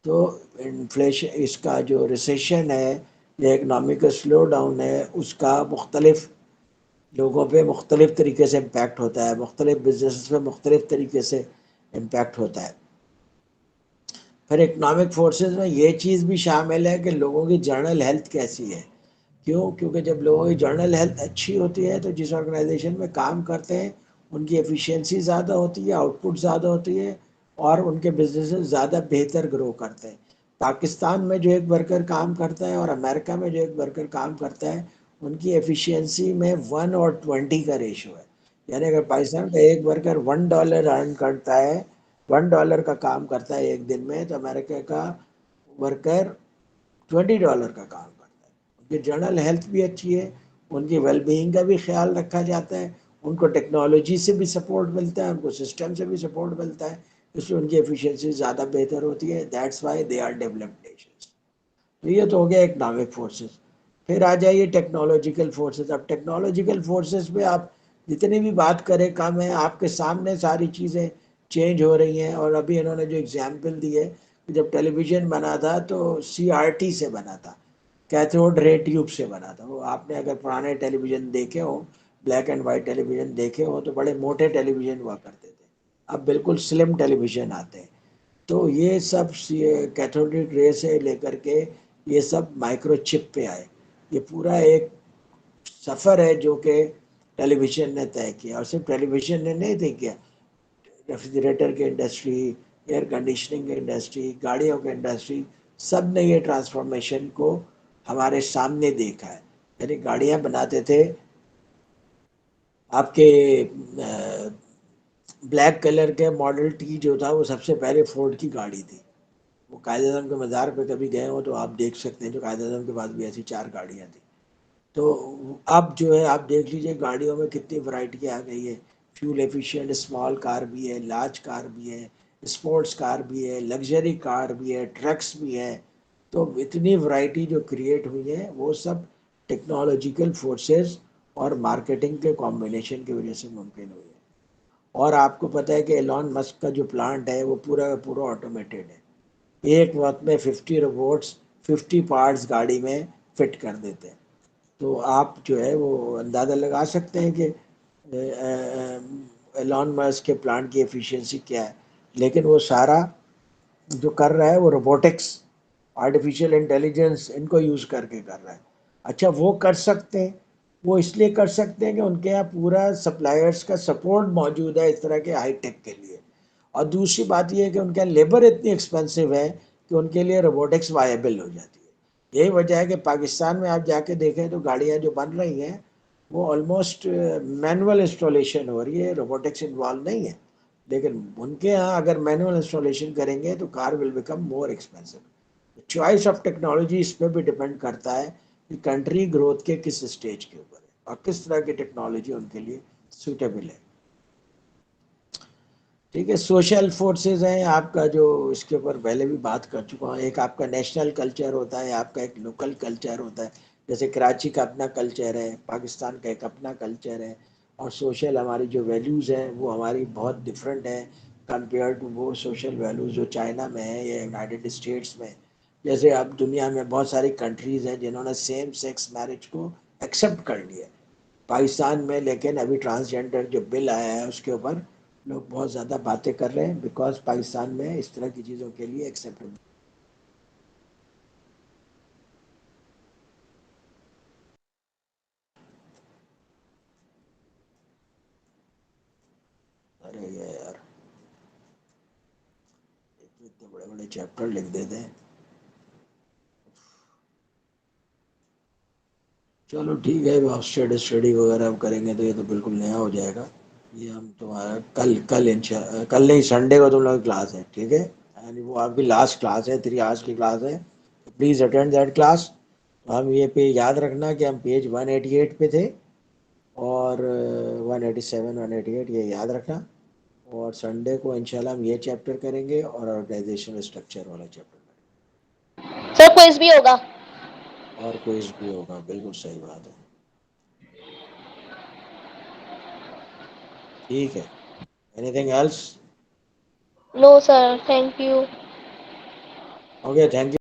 تو انفلیشن, اس کا جو ریسیشن ہے یا اکنامک سلو ڈاؤن ہے, اس کا مختلف لوگوں پہ مختلف طریقے سے امپیکٹ ہوتا ہے, مختلف بزنس پہ مختلف طریقے سے امپیکٹ ہوتا ہے. پھر اکنامک فورسز میں یہ چیز بھی شامل ہے کہ لوگوں کی جنرل ہیلتھ کیسی ہے. کیوں؟ کیونکہ جب لوگوں کی جنرل ہیلتھ اچھی ہوتی ہے تو جس آرگنائزیشن میں کام کرتے ہیں ان کی ایفیشینسی زیادہ ہوتی ہے, آؤٹ پٹ زیادہ ہوتی ہے, اور ان کے بزنس زیادہ بہتر گرو کرتے ہیں. پاکستان میں جو ایک ورکر کام کرتا ہے اور امریکہ میں جو ایک ورکر کام کرتا ہے ان کی ایفیشینسی میں 1:20 کا ریشو ہے. یعنی اگر پاکستان کا ایک ورکر $1 ارن کرتا ہے, $1 کا کام کرتا ہے ایک دن میں, تو امریکہ کا ورکر $20 کا کام کرتا ہے. ان کی جنرل ہیلتھ بھی اچھی ہے, ان کی ویل بینگ کا بھی خیال رکھا جاتا ہے, ان کو ٹیکنالوجی سے بھی سپورٹ ملتا ہے, ان کو سسٹم سے بھی سپورٹ ملتا ہے, اس لیے ان کی ایفیشینسی زیادہ بہتر ہوتی ہے. That's why they are developed nations. یہ تو ہو گیا اکنامک فورسز. پھر آ جائیے ٹیکنالوجیکل فورسز. اب ٹیکنالوجیکل فورسز پہ آپ جتنی بھی بات کریں کم ہے, آپ کے سامنے ساری چیزیں چینج ہو رہی ہیں. اور ابھی انہوں نے جو اگزامپل دی ہے کہ جب ٹیلی ویژن بنا تھا تو CRT سے بنا تھا, کیتھوڈ رے ٹیوب سے بنا تھا. وہ آپ نے اگر پرانے ٹیلی ویژن دیکھے ہوں, black and white television دیکھے ہوں, تو بڑے موٹے ٹیلی ویژن ہوا کرتے تھے. اب بالکل سلم ٹیلی ویژن آتے ہیں. تو یہ سب کیتھوڈک رے سے لے کر کے یہ سب مائکرو چپ پہ آئے. یہ پورا ایک سفر ہے جو کہ ٹیلی ویژن نے طے کیا. اور صرف ٹیلی ویژن نے نہیں طے کیا, ریفریجریٹر کی انڈسٹری, ایئر کنڈیشننگ کی انڈسٹری, گاڑیوں کی انڈسٹری, سب نے یہ ٹرانسفارمیشن کو ہمارے سامنے دیکھا ہے. یعنی گاڑیاں بناتے تھے, آپ کے بلیک کلر کے ماڈل ٹی جو تھا وہ سب سے پہلے فورڈ کی گاڑی تھی. وہ قائد اعظم کے مزار پہ کبھی گئے ہو تو آپ دیکھ سکتے ہیں, جو قائد اعظم کے پاس بھی ایسی 4 گاڑیاں تھیں. تو اب جو ہے آپ دیکھ لیجئے گاڑیوں میں کتنی ورائٹی آ گئی ہے. فیول ایفیشینٹ اسمال کار بھی ہے, لارج کار بھی ہے, اسپورٹس کار بھی ہے, لگژری کار بھی ہے, ٹرکس بھی ہے. تو اتنی ورائٹی جو کریٹ ہوئی ہے وہ سب ٹیکنالوجیکل فورسز اور مارکیٹنگ کے کمبینیشن کی وجہ سے ممکن ہوئی ہے. اور آپ کو پتہ ہے کہ ایلون مسک کا جو پلانٹ ہے وہ پورا کا پورا آٹومیٹڈ ہے. ایک وقت میں 50 روبوٹس 50 پارٹس گاڑی میں فٹ کر دیتے ہیں. تو آپ جو ہے وہ اندازہ لگا سکتے ہیں کہ ایلون مسک کے پلانٹ کی ایفیشینسی کیا ہے. لیکن وہ سارا جو کر رہا ہے وہ روبوٹکس, آرٹیفیشیل انٹیلیجنس, ان کو یوز کر کے کر رہا ہے. اچھا وہ کر سکتے ہیں, وہ اس لیے کر سکتے ہیں کہ ان کے یہاں پورا سپلائرس کا سپورٹ موجود ہے اس طرح کے ہائی ٹیک کے لیے, اور دوسری بات یہ ہے کہ ان کا لیبر اتنی ایکسپینسو ہے کہ ان کے لیے روبوٹکس وائبل ہو جاتی ہے. یہی وجہ ہے کہ پاکستان میں آپ جا کے دیکھیں تو گاڑیاں جو بن رہی ہیں وہ آلموسٹ مینول انسٹالیشن ہو رہی ہے, روبوٹکس انوالو نہیں ہے. لیکن ان کے ہاں اگر مینول انسٹالیشن کریں گے تو car will become more expensive. Choice of technology اس پہ بھی ڈپینڈ کرتا ہے کہ کنٹری گروتھ کے کس اسٹیج کے اوپر ہے اور کس طرح کی ٹیکنالوجی ان کے لیے سوٹیبل ہے. ٹھیک ہے, سوشل فورسز ہیں آپ کا جو اس کے اوپر پہلے بھی بات کر چکا ہوں. ایک آپ کا نیشنل کلچر ہوتا ہے, آپ کا ایک لوکل کلچر ہوتا ہے. جیسے کراچی کا اپنا کلچر ہے, پاکستان کا ایک اپنا کلچر ہے, اور سوشل ہماری جو ویلیوز ہیں وہ ہماری بہت ڈفرینٹ ہیں کمپیئر ٹو وہ سوشل ویلیوز جو چائنا میں ہے یا یونائٹیڈ اسٹیٹس میں. جیسے اب دنیا میں بہت ساری کنٹریز ہیں جنہوں نے سیم سیکس میرج کو ایکسیپٹ کر لیا ہے. پاکستان میں لیکن ابھی ٹرانسجینڈر جو بل آیا ہے اس کے اوپر لوگ بہت زیادہ باتیں کر رہے ہیں, بیکاز پاکستان میں اس طرح کی چیزوں کے لیے ایکسیپٹ. ارے یار اتنے بڑے بڑے چیپٹر لکھ دیتے ہیں. چلو ٹھیک ہے, اسٹڈی وغیرہ کریں گے تو یہ تو بالکل نیا ہو جائے گا. یہ ہم تمہارا کل نہیں سنڈے کو تم لوگ کلاس ہے, ٹھیک ہے, یعنی وہ آپ کی لاسٹ کلاس ہے, 3 hours کی کلاس ہے. Please attend that class. ہم یہ پہ یاد رکھنا کہ ہم پیج 188 پہ تھے اور 187 188 یہ یاد رکھنا. اور سنڈے کو انشاءاللہ ہم یہ چیپٹر کریں گے اور آرگنائزیشنل اسٹرکچر والا چیپٹر کریں سر کوئز بھی ہوگا. گے, اور کوئز بھی ہوگا. بالکل صحیح بات ہے. ٹھیک ہے, anything else? No sir, thank you. Okay, thank you.